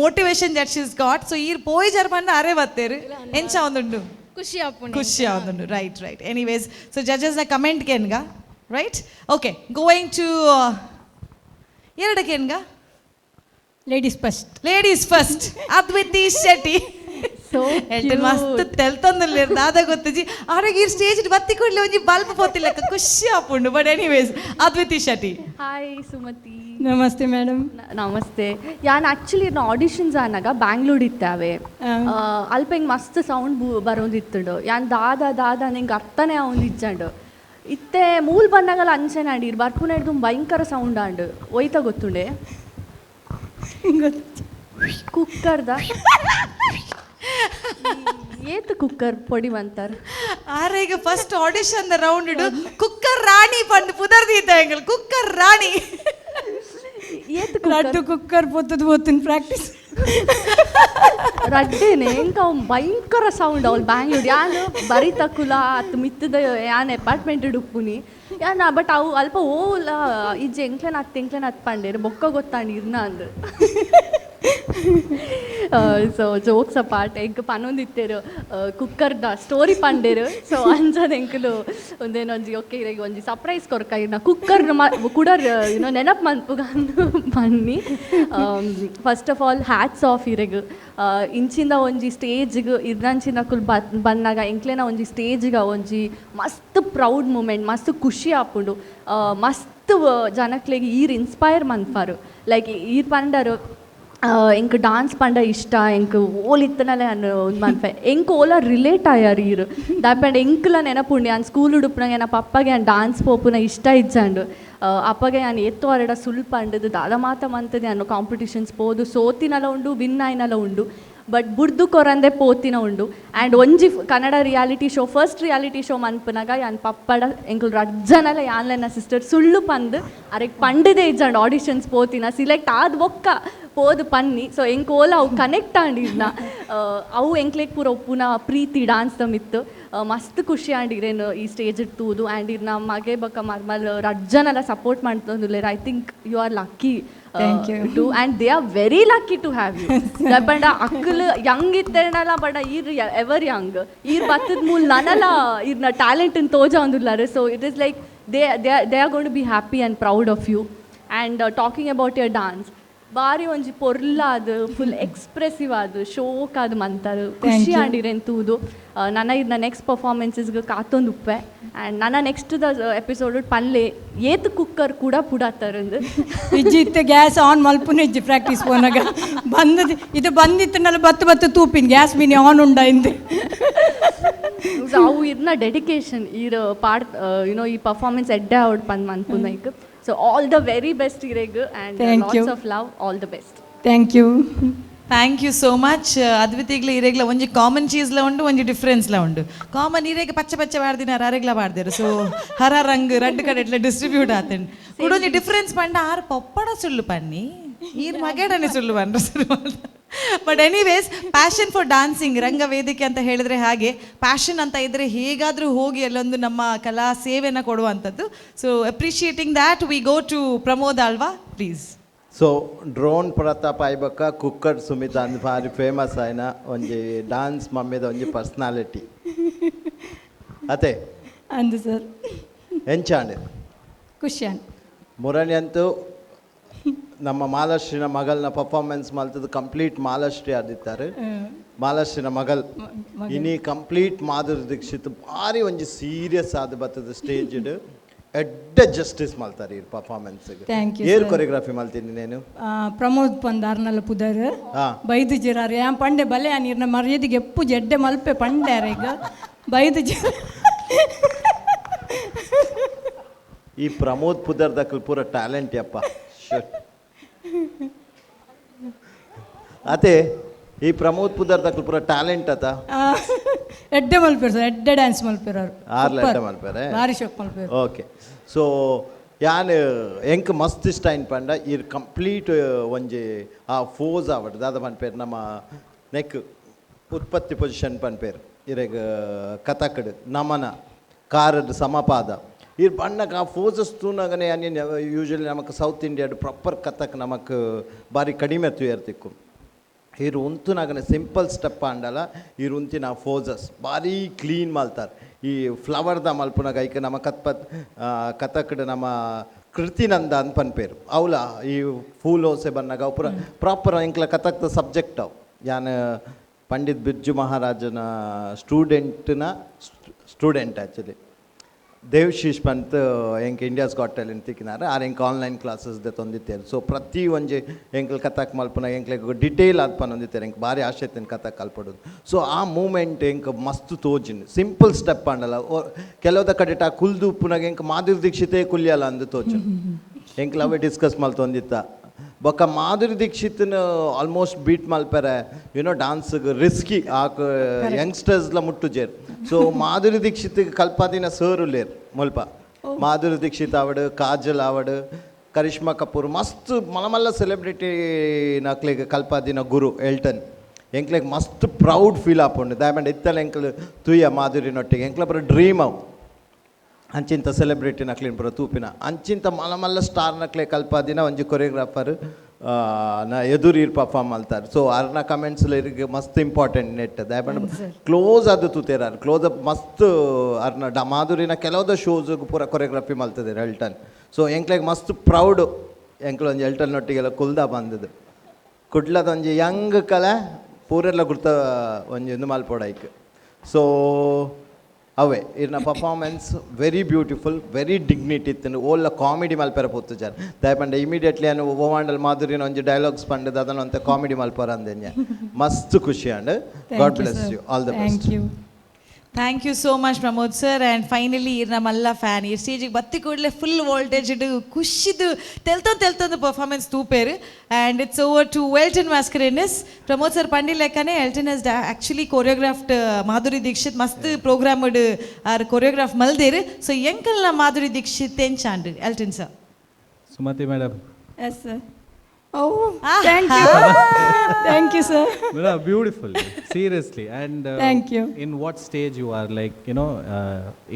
motivation that she's got so ಈರ್ ಪೋಯ್ ಜರ್ ಪಂಡ ಅರೆ ಬತ್ತೇರು ಎಂಚ ಒಂದುಂಡು ಖುಷಿ ಆಪುಂಡು ರೈಟ್ ಎನಿವೇಸ್ ಸೊ ಜಡ್ಜಸ್ ನ ಕಮೆಂಟ್ ಕೇನ್ಗ ರೈಟ್ ಓಕೆ ಗೋಯಿಂಗ್ ಟು ಎರಡಕ್ಕೇನ್ಗ ಲೇಡೀಸ್ ಫಸ್ಟ್ ಅದ್ವಿತಿ ಶೆಟ್ಟಿ ಮಸ್ತ್ ತೆಲ್ತೊಂದಿಲ್ಲ ದಾದ ಗೊತ್ತಿಜಿ ಅವ್ರಿಗೆ ಈ ಸ್ಟೇಜ್ ಬತ್ತಿ ಕೊಡ್ಲಿ ಒಂಜಿ ಬಲ್ಪ್ ಪೋತಿಲ್ಲ ಖುಷಿ ಆಪುಂಡು but anyways Adviti Shetty. Hi Sumathi. ನಮಸ್ತೆ ಮೇಡಮ್. ನಮಸ್ತೆ. ಯಾನ್ ಆ್ಯಕ್ಚುಲಿ ಆಡಿಷನ್ಸ್ ಆನಾಗ ಬ್ಯಾಂಗ್ಳೂರ್ ಇತ್ತಾವೆ ಅಲ್ಪ ಹಿಂಗೆ ಮಸ್ತ್ ಸೌಂಡ್ ಬರೋದಿತ್ತು ಯಾನ್ ದಾದ ನಿಂಗೆ ಅರ್ಥನೇ ಅವನು ಇಜ್ಜಂಡು ಇತ್ತೆ ಮೂಲ್ ಬಂದಾಗಲ್ಲ ಅಂಚೆನ ಆಡಿರ್ ಬರ್ಪುನ ಹಿಡ್ದು ಭಯಂಕರ ಸೌಂಡ್ ಆಂಡು ಒಯ್ತಾ ಗೊತ್ತುಂಡೆ ಕುಕ್ಕರ್ದ ಏತ್ ಕುಕ್ಕರ್ ಪೊಡಿ ಮಂತಾರ ಆರೆಗ ಫಸ್ಟ್ ಆಡಿಷನ್ ದ ರೌಂಡ್ ಇಡು ಕುಕ್ಕರ್ ರಾಣಿ ಪಂಡ್ ಪುದರ್ದೀತ ಎಂಗಲ್ ಕುಕ್ಕರ್ ರಾಣಿ ಏತ್ ಲಡ್ಡು ಕುಕ್ಕರ್ ಪೊತ್ತದ ಪ್ರಾಕ್ಟೀಸ್ ರಡ್ಡೇನೆ ಎಂಕ ಅವ್ನು ಭಯಂಕರ ಸೌಂಡ್ ಅವ್ಳು ಬ್ಯಾಂಗ್ಳೂರ್ ಯಾನು ಬರೀ ತಕ್ಕುಲ ಅತ್ತು ಮಿತ್ತದ ಯಾನ್ ಅಪಾರ್ಟ್ಮೆಂಟ್ ಇಡುಪ್ಪುನಿ ಯಾನ ಬಟ್ ಅವು ಅಲ್ಪ ಓಲ ಇಜ್ಜೆ ಎಂಕ್ಲೆನ ಹತ್ತು ಪಂಡೇರು ಬೊಕ್ಕ ಗೊತ್ತಾಂಡು ಇರ್ನ ಅಂದು ಸೊ ಜೋಕ್ಸ್ ಅಪಾರ್ಟ್ ಎಂಕ್ ಪನ್ನೊಂದಿತ್ತೇರು ಕುಕ್ಕರ್ದ ಸ್ಟೋರಿ ಪಂಡೇರು ಸೊ ಅಂಚದ ಎಂಕುಲು ಒಂದೇನೊಂಜಿ ಓಕೆ ಈಗ ಒಂಜಿ ಸರ್ಪ್ರೈಸ್ ಕೊರ್ಕ ಇನ್ನ ಕುಕ್ಕರ್ ಕುಡರ್ ಯುನೋ ನೆನಪು ಮನ್ಪುಗಂದು ಬನ್ನಿ. First of all hats off ಇರೆಗ್ ಇಂಚಿಂದ ಒಂಜಿ ಸ್ಟೇಜ್ಗೆ ಇದ್ರಂಚಿನ ಕುಲ್ ಬಂದಾಗ ಎಂಕ್ಲೆನ ಒಂಜಿ ಸ್ಟೇಜ್ಗೆ ಒಂಜಿ ಮಸ್ತ್ ಪ್ರೌಡ್ ಮೂಮೆಂಟ್, ಮಸ್ತ್ ಖುಷಿ ಆಪುಂಡು. ಮಸ್ತ್ ಜನಕ್ಲೆಗ್ ಈರ್ ಇನ್ಸ್ಪೈರ್ ಮನ್ಪಾರು. ಲೈಕ್ ಈರ್ ಪಂಡರು ಎಂಕ್ ಡಾನ್ಸ್ ಪಂಡ ಇಷ್ಟ, ಎಂಕ್ ಓಲ್ ಇತ್ತನಲ್ಲೇ ಅನ್ನು ಮನ್ಪೆ ಎಂಕ್ ಓಲ ರಿಲೇಟ್ ಆಯಾರು ಈರು ದಾಪಂಡ ಎಂಕ್ಲ ನೆನಪುಂಡಿ ಅನ್ ಸ್ಕೂಲ್ ಉಡುಪುನಾಗ ನನ್ನ ಪಪ್ಪಗೆ ಅನ್ ಡಾನ್ಸ್ ಪೋಪುನ ಇಷ್ಟ ಇಜ್ಜಂಡು. ಅಪ್ಪಗೆ ನಾನು ಎತ್ತು ಹೊರಡ ಸುಲ್ಪ ಅಂಡದು ದಾದ ಮಾತ ಮಂತದೆ ಅನ್ನೋ ಕಾಂಪಿಟಿಷನ್ಸ್ ಪೋದು ಸೋತಿನಲ ಉಂಡು ವಿನ್ ಆಯ್ನಲ ಉಂಡು ಬಟ್ ಬುಡ್ದು ಕೊರಂದೆ ಪೋತಿನ ಉಂಡು. ಆ್ಯಂಡ್ ಒಂಜಿ Kannada reality show first reality show ಮನ್ಪನಾಗ ಯಾನ್ ಪಪ್ಪಡ ಎಂಕುಲ್ ರಜ್ಜನಲ ಯಾನ್ಲೆನ ಸಿಸ್ಟರ್ ಸುಳ್ಳು ಪಂದು ಅರೆಗ್ ಪಂಡದೇ ಇಜ್ಜಂಡು ಆಡಿಷನ್ಸ್ ಪೋತಿನ ಸಿಲೆಕ್ಟ್ ಆದ ಒಕ್ಕ ಪೋದು ಪನ್ನಿ. ಸೊ ಎಂಕ್ ಓಲ ಅವು ಕನೆಕ್ಟ್ ಆಂಡಿದ್ನ ಅವು ಎಂಕ್ಲೆಗ್ ಪೂರ ಒಪ್ಪುನ ಪ್ರೀತಿ ಡಾನ್ಸ್ ದ ಮಿತ್ತು ಮಸ್ತ್ ಖುಷಿ ಆಂಡಿರೇನು ಈ ಸ್ಟೇಜ್ ತೂದು. ಆ್ಯಂಡ್ ಇರ್ ನಮ್ಮ ಮಗೆ ಬಕ್ಕ ಮರ್ಮಲ್ ರಜ್ಜನೆಲ್ಲ ಸಪೋರ್ಟ್ ಮಾಡ್ತಂದುಲ್ಲೇರ್. I think you are lucky to and they are very lucky to have you. ಪಂಡ ಅಕ್ಕಲ್ ಯಂಗ್ ಇತ್ತೇನಲ್ಲ ಬಡ ಈರ್ ಎವರ್ ಯಂಗ್ ಈರ್ ಬತ್ತದ ಮೂಲ ನನಲ್ಲ ಇರ್ನ ಟ್ಯಾಲೆಂಟನ್ನು ತೋಜ ಅಂದುಲ್ಲಾರೆ. So it is like they are gone to be happy and proud of you. And talking about your dance ಬಾರಿ ಒಂಜಿ ಪೊರ್ಲಾದು ಫುಲ್ ಎಕ್ಸ್ಪ್ರೆಸಿವ್ ಆದು ಶೋಕ್ ಆದು ಮಂತಾರು ಖುಷಿ ಆಂಡಿರೇನು ತೂದು. ನನ್ನ ಇದನ್ನ ನೆಕ್ಸ್ಟ್ ಪರ್ಫಾರ್ಮೆನ್ಸಸ್ಗೆ ಕಾತೊಂದು ಉಪ್ಪೆ. ಆ್ಯಂಡ್ ನನ್ನ ನೆಕ್ಸ್ಟ್ ಎಪಿಸೋಡ್ ಪಲ್ಲೆ ಏತ್ ಕುಕ್ಕರ್ ಕೂಡ ಪುಡಾತಾರಂದು ಇಜ್ಜಿತ್ತು ಗ್ಯಾಸ್ ಆನ್ ಮಲ್ಪುನ ಇಜ್ಜಿ ಪ್ರಾಕ್ಟೀಸ್ ಪೋನಾಗ ಬಂದದ್ದು ಇದು ಬಂದಿತ್ತನಲ್ಲ ಬತ್ತು ತೂಪಿನ ಗ್ಯಾಸ್ ಮೀನಿ ಆನ್ ಉಂಡ ಇಂದು. ಸೊ ಅವು ಇದನ್ನ ಡೆಡಿಕೇಶನ್ ಈರ್ ಪಾಡ್ ಯುನೋ ಈ ಪರ್ಫಾರ್ಮೆನ್ಸ್ ಎಡ್ಡೆ ಔಟ್ ಪಂದ್ ಮನ್ಪುನೈಕ್. So all the very best ಇರೆಗ್ and lots of love, all the best. Thank you so much. ಅದ್ವಿತಿಗ್ಲ ಇರೆಗ್ಲ ಒಂಜಿ ಕಾಮನ್ ಚೀಸ್ಲ ಉಂಡು ಒಂಜಿ ಡಿಫ್ರೆನ್ಸ್ಲ ಉಂಡು. ಕಾಮನ್ ಇರೆಗ್ ಪಚ್ಚ ಬಾಡ್ದಿನ ಅರೆಗ್ಲ ಬಾಡ್ದೇರು. ಸೊ ಹರ ರಂಗ್ ರಡ್ಡ್ ಕಡೆ ಇಟ್ಲ ಡಿಸ್ಟ್ರಿಬ್ಯೂಟ್ ಆತಂಡು ಕುಡೊಂಜಿ ಡಿಫ್ರೆನ್ಸ್ ಪಂಡ ಆರು ಪಪ್ಪಡ ಸುಳ್ಳು ಪನ್ನಿ ಈರ್ ಮಗೇಡನೆ ಸುಳ್ಳು ಪಂಡ್ರ ಶುರು. But anyways passion for dancing ರಂಗವೇದಿಕೆ ಅಂತ ಹೇಳಿದ್ರೆ ಹಾಗೆ ಪ್ಯಾಷನ್ ಅಂತ ಇದ್ದರೆ ಹೇಗಾದರೂ ಹೋಗಿ ಅಲ್ಲೊಂದು ನಮ್ಮ ಕಲಾ ಸೇವೆನ ಕೊಡುವಂಥದ್ದು. So appreciating that we go to Pramod Alva please. So drone Pratap ಆಯ್ಬಕ್ಕ ಕುಕ್ಕರ್ ಸುಮಿತ ಅಂದ್ ಭಾರಿ ಫೇಮಸ್ ಆಯ್ನ ಒಂಜಿ ಡಾನ್ಸ್ ಮಮ್ಮಿದ ಒಂಜಿ ಪರ್ಸ್ನಾಲಿಟಿ ಅತೆ ಅಂದು ಸರ್ ಎಂಚಾಂಡೆ ಖುಷಿ ಮುರಣಿ ಅಂತೂ ನಮ್ಮ ಮಾಲಾಶ್ರೀನ ಮಗಳನ್ನ ಪರ್ಫಾರ್ಮೆನ್ಸ್ ಮಲ್ತದ್ದು ಕಂಪ್ಲೀಟ್ ಮಾಲಾಶ್ರೀ ಆದಿತ್ತಾರೆ. ಮಾಲಾಶ್ರೀನ ಮಗಲ್ ಇನಿ ಕಂಪ್ಲೀಟ್ ಮಾಧುರಿ ದೀಕ್ಷಿತ್ ಭಾರಿ ಒಂಜಿ ಸೀರಿಯಸ್ ಆದ ಬರ್ತದ ಸ್ಟೇಜ್ ಎಡ್ಡ ಜಸ್ಟಿಸ್ ಮಲ್ತಾರೆ ಈ ಪರ್ಫಾರ್ಮೆನ್ಸ್ಗೆ. ಏರ್ ಕೊರಿಯೋಗ್ರಫಿ ಮಲ್ತೀನಿ ನೀನು? ಪ್ರಮೋದ್ ಪಂದ್ ಅರ್ನಲ್ಲ ಪುದರ್ ಬೈದು ಜಿರಾರು ಯಾನ್ ಪಂಡೆ ಬಲೆ ಆ ನೀರ್ನ ಮರ್ಯಾದಿಗೆ ಎಪ್ಪು ಜಡ್ಡೆ ಮಲ್ಪೆ ಪಂಡ್ಯಾರ ಈಗ ಬೈದು ಜಿರ ಈ ಪ್ರಮೋದ್ ಪುದರ್ದಕ್ಕಲ್ ಪೂರ ಟ್ಯಾಲೆಂಟ್ ಯಪ್ಪ. ಅದೇ ಈ ಪ್ರಮೋದ್ ಪುದರ್ದಕ್ಕಲ್ ಪೂರ ಟ್ಯಾಲೆಂಟ್ ಅತ ಎಡ್ಡೆ ಮಲ್ಪೇರು ಸರ್ ಎಡ್ಡೆ ಡ್ಯಾನ್ಸ್ ಮಲ್ಪೇರು ಆರ್ಲ ಎಡ್ಡೆ ಮಲ್ಪೇರೆ ಭಾರಿ ಶೋಕ್ ಮಲ್ಪೇರು. ಓಕೆ ಸೊ ಯಾನ್ ಎಂಕ್ ಮಸ್ತ್ ಇಷ್ಟ ಆಯ್ನ್ ಪಂಡ ಇರ್ ಕಂಪ್ಲೀಟ್ ಒಂಜಿ ಆ ಫೋಸ್ ಆವಡ್ ದಾದ ಪನ್ಪೇರು ನಮ್ಮ ನೆಕ್ ಉತ್ಪತ್ತಿ ಪೊಸಿಷನ್ ಪನ್ಪೇರು ಇರೆಗ್ ಕಥಕಡ್ ನಮನ ಕಾರಡ್ ಸಮಪಾದ ಇರ್ ಬಣ್ಣಕ್ಕೆ ಆ ಫೋಸಸ್ ತೂನಾಗನೆ ಅನ್ಯನ್ ಯೂಶಲಿ ನಮಕ್ ಸೌತ್ ಇಂಡಿಯಾಡ್ ಪ್ರಾಪರ್ ಕಥಕ್ ನಮಕ್ ಬಾರಿ ಕಡಿಮೆ ತುಯರ್ತಿಕ್ಕು. ಇರು ಉಂತುನಾಗನೆ ಸಿಂಪಲ್ ಸ್ಟೆಪ್ ಅಂಡಲ್ಲ ಇರು ಉಂತಿನ ಫೋಸಸ್ ಭಾರಿ ಕ್ಲೀನ್ ಮಲ್ತಾರೆ. ಈ ಫ್ಲವರ್ದ ಮಲ್ಪುನಾಗ ಐಕೆ ನಮ್ಮ ಕಥಕಡ್ ನಮ್ಮ ಕೃತಿನಂದ ಅಂತ ಪನ್ಪೇರು ಅವಲ ಈ ಫೂಲ್ ಹೋಸೆ ಬನ್ನಾಗ ಅವು ಪೂರ ಪ್ರಾಪರ್ ಎಂಕ್ಲ ಕಥಕ್ದ ಸಬ್ಜೆಕ್ಟ್ ಅವು. ಯಾನ್ ಪಂಡಿತ್ ಬಿರ್ಜು ಮಹಾರಾಜನ ಸ್ಟೂಡೆಂಟ್ ಆ್ಯಕ್ಚುಲಿ ದೇವ್ಶೀಶ್ ಪಂತ್ ಎಂಕ್ ಇಂಡಿಯಾಸ್ ಗಾಟ್ ಟ್ಯಾಲೆಂಟ್ ತಿಕ್ಕಿನಾರೆ ಆರ್ ಎಂಕ್ ಆನ್ಲೈನ್ ಕ್ಲಾಸಸ್ ದೆ ತೊಂದಿತ್ತೇರು. ಸೊ ಪ್ರತಿ ಒಂಜಿ ಎಂಕ್ಲ ಕಥಕ್ ಮಲ್ಪನ ಎಂಕ್ಲೆಗ್ ಡಿಟೇಲ್ ಆದ್ ಪನ್ನೊಂದಿತ್ತೇರು ಎಂಕ್ ಭಾರಿ ಆಸೆ ಇತ್ತೇನು ಕಥಕ್ ಕಲ್ಪಡೋದು. ಸೊ ಆ ಮೂಮೆಂಟ್ ಎಂಕ್ ಮಸ್ತ್ ತೋಜಿನ್ ಸಿಂಪಲ್ ಸ್ಟೆಪ್ ಅಂಡಲ್ಲ ಕೆಲವುದ ಕಡೆ ಆ ಕುಲ್ದು ಉಪ್ಪುನಾಗ ಎಂಕ್ ಮಾಧುರಿ ದೀಕ್ಷಿತೇ ಕುಲ್ಯಲ್ಲ ಅಂದು ತೋಜು ಎಂಕ್ಲ ಅವೇ ಡಿಸ್ಕಸ್ ಮಲ್ತೊಂದಿತ್ತ. ಬೊಕ್ಕ ಮಾಧುರಿ ದೀಕ್ಷಿತ್ನ ಆಲ್ಮೋಸ್ಟ್ ಬೀಟ್ ಮಲ್ಪೆರೆ ಯುನೋ ಡಾನ್ಸ್ಗೆ ರಿಸ್ಕಿ ಆಕ ಯಂಗ್ಸ್ಟರ್ಸ್ಲ ಮುಟ್ಟು ಜೇರ್. ಸೊ ಮಾಧುರಿ ದೀಕ್ಷಿತ್ ಕಲ್ಪಾದಿನ ಸರ್ ಲೇರ್ ಮುಲ್ಪ ಮಾಧುರಿ ದೀಕ್ಷಿತ್ ಆವಡ್ ಕಾಜಲ್ ಆವಡ್ ಕರಿಷ್ಮಾ ಕಪೂರ್ ಮಸ್ತ್ ಮಲ್ಲ ಸೆಲೆಬ್ರಿಟಿ ನಕ್ಲೆಗ್ ಕಲ್ಪಾದಿನ ಗುರು ಎಲ್ಟನ್ ಎಂಕ್ಲೆಗ್ ಮಸ್ತ್ ಪ್ರೌಡ್ ಫೀಲ್ ಆಪುಂಡು ದಾಯಮಂಡ್ ಇತ್ತಲ್ಲ ಎಂಕ್ಲು ತುಯ್ಯ ಮಾಧುರಿನೊಟ್ಟಿಗೆ ಎಂಕ್ಲ ಪೂರ ಡ್ರೀಮ್ ಅವು ಅಂಚಿಂತ ಸೆಲೆಬ್ರಿಟಿ ನಕ್ಲಿನ ಪೂರ ತೂಪಿನ ಅಂಚಿಂತ ಮಲ್ಲ ಸ್ಟಾರ್ ನಕ್ಲೆ ಕಲ್ಪಾದಿನ ಒಂಜಿ ಕೊರಿಯೋಗ್ರಾಫರ್ ನಾ ಎದುರು ಪರ್ಫಾರ್ಮ್ ಮಾಡ್ತಾರೆ. ಸೊ ಅರ್ನ ಕಮೆಂಟ್ಸ್ಲ ಇರಿಗೆ ಮಸ್ತ್ ಇಂಪಾರ್ಟೆಂಟ್ ನೆಟ್ ದಯಪಂಡ ಕ್ಲೋಸ್ ಅದು ತೂತೇರಾರು ಕ್ಲೋಸ್ ಅಪ್ ಮಸ್ತ್ ಅರ್ನ ಮಾಧುರಿನ ಕೆಲವುದ ಶೋಸ್ಗೆ ಪೂರ ಕೊರಿಯೋಗ್ರಫಿ ಮಲ್ತದೆ ಎಲ್ಟನ್. ಸೊ ಎಂಕ್ಲೆಗ್ ಮಸ್ತ್ ಪ್ರೌಡ್ ಎಂಕ್ಲ ಒಂಜಿ ಎಲ್ಟನ್ನೊಟ್ಟಿಗೆಲ್ಲ ಕುಲ್ದ ಬಂದದ್ದು ಕುಡ್ಲದ ಒಂಜಿ ಯಂಗ್ ಕಲೆ ಪೂರೆಲ್ಲ ಗುರ್ತ ಒಂಜಿ ಒಂದು ಮಲ್ಪೋಡೈಕ್. ಸೊ ಅವೇ ಇರ್ನ performance very beautiful very dignity ಇತ್ತು. ಓಲ್ಲ ಕಾಮಿಡಿ ಮಲ್ಪೆರ ಪೊತ್ತು ಜನ ದಯಪಂಡ ಇಮಿಡಿಯೇಟ್ಲಿ ಅನ್ನು ಓವಾಂಡಲ್ ಮಾಧುರಿನ ಒಂಜಿ ಡೈಲಾಗ್ಸ್ ಪಂಡದ ಅದನ್ನು ಅಂತ ಕಾಮಿಡಿ ಮಲ್ಪರ ಅಂದೆ ಮಸ್ತ್ ಖುಷಿ and God bless you all the best. Thank you so much Pramod sir. And finally ಇರ್ನ ಮಲ್ಲ ಫ್ಯಾನ್ ಈ ಸ್ಟೇಜಿಗೆ ಬತ್ತಿ ಕೂಡಲೇ ಫುಲ್ ವೋಲ್ಟೇಜ್ ಇಡು ಖುಷಿದು ತೆಲ್ತೊಂದು ಪರ್ಫಾರ್ಮೆನ್ಸ್ ತೂಪೇರು. And it's over to Elton Mascarenhas. Pramod sir ಪಂಡಿ ಲೆಕ್ಕನೆ Elton has actually choreographed Madhuri Dixit ಮಸ್ತ್ ಪ್ರೋಗ್ರಾಮ್ಡ್ ಆರ್ ಕೊರಿಯೋಗ್ರಾಫ್ ಮಲ್ದೇರು. ಸೊ ಎಂಕಲ್ನ ಮಾಧುರಿ ದೀಕ್ಷಿತ್ ಎಂಚಾಂಡ್ Elton sir. Sumati madam. Yes sir. Oh, thank you. Thank you, sir. No, beautiful. Seriously. And thank you. In what stage you are, like, you know,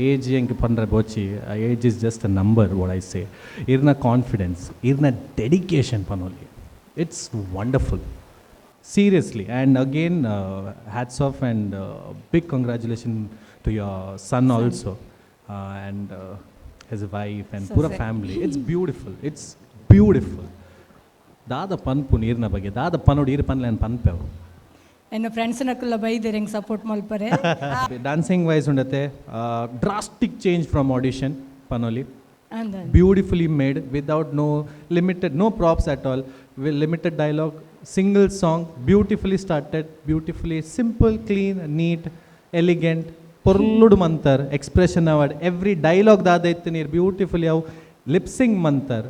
age enku pandra bochi. Age is just a number, what I say. Irna confidence, irna dedication panoli. It's wonderful. Seriously. And again, hats off and big congratulations to your son also. And his wife and pura family. It's beautiful. It's beautiful. ದಾದ ಪನ್ಪು ನೀರಿನ ಬಗ್ಗೆ ದಾದ ಪನೋಡು ಈರು ಪನ್ಲೆ ಪನ್ಪೆವು ಎನ್ನ ಫ್ರೆಂಡ್ಸ್ನಕ್ಕೆಲ್ಲ ಬೈದೇರು ಹೆಂಗೆ support ಮಲ್ಪರೆ. Dancing wise ಉಂಡತೆ drastic change from audition ಪನೋಲಿ ಅಂದ beautifully made without no limited no props at all limited dialogue single song beautifully started beautifully simple clean neat elegant ಪೊರ್ಲುಡು ಮಂತರ್ ಎಕ್ಸ್ಪ್ರೆಷನ್ ಅವಾರ್ಡ್ ಎವ್ರಿ ಡೈಲಾಗ್ ದಾದ ಇತ್ತು ನೀರು beautifully ಅವು lip sync Mantar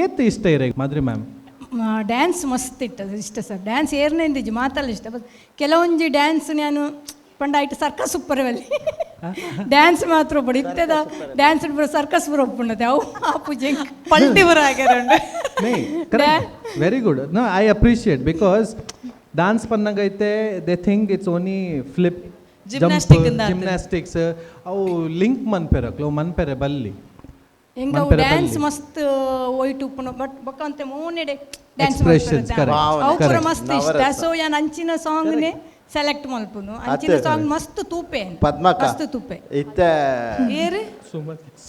ಏತ್ ಇಷ್ಟ ಇರ ಮಾಧುರಿ ಮ್ಯಾಮ್. ಡ್ಯಾನ್ಸ್ ಮಸ್ತ್ ಇಷ್ಟ ಸರ್. ಡ್ಯಾನ್ಸ್ ಏರ್ನೇಂದಿಜ್ಜಿ ಮಾತಲ್ಲ ಇಷ್ಟ ಬಟ್ ಕೆಲವೊಂಜಿ ಡ್ಯಾನ್ಸ್ ನಾನು ಪಂಡಾಯ್ತು ಸರ್ಕಸ್ ಉಪ್ಪರವಲ್ಲಿ ಡ್ಯಾನ್ಸ್ ಮಾತ್ರ ಬಡ ಇತ್ತದ ಡ್ಯಾನ್ಸ್ ಪೂರ ಸರ್ಕಸ್ ಪೂರ ಒಪ್ಪುಂಡತೆ ಅವು ಆ ಪೂಜೆ ಪಲ್ಟಿ ಪೂರ ಆಗ್ಯಾರ. Very good. No I appreciate because dance ಪನ್ನಗೈತೆ they think it's only flip gymnastics ಅವು ಲಿಂಕ್ ಮನ್ಪೆರಕ್ಲು ಮನ್ಪೆರೆ ಬಲ್ಲಿ ಹೆಂಗ ಡ್ಯಾನ್ಸ್ ಮಸ್ತ್ ಒಯ್ಟು ಉಪ್ಪುನ ಬಟ್ ಬಕ್ಕಂತೆ ಮೋನೆಡೆ ಡ್ಯಾನ್ಸ್ ಅವು ಪೂರ ಮಸ್ತ್ ಇಷ್ಟ. ಸೊ ಯಾನ್ ಅಂಚಿನ ಸಾಂಗ್ನೆ ಸೆಲೆಕ್ಟ್ ಮಲ್ಪುನು ಅಂಚಿನ ಸಾಂಗ್ ಮಸ್ತ್ ತೂಪೆ ಮಸ್ತ್ ತೂಪೆ ಇತ್ತೆ ಏರು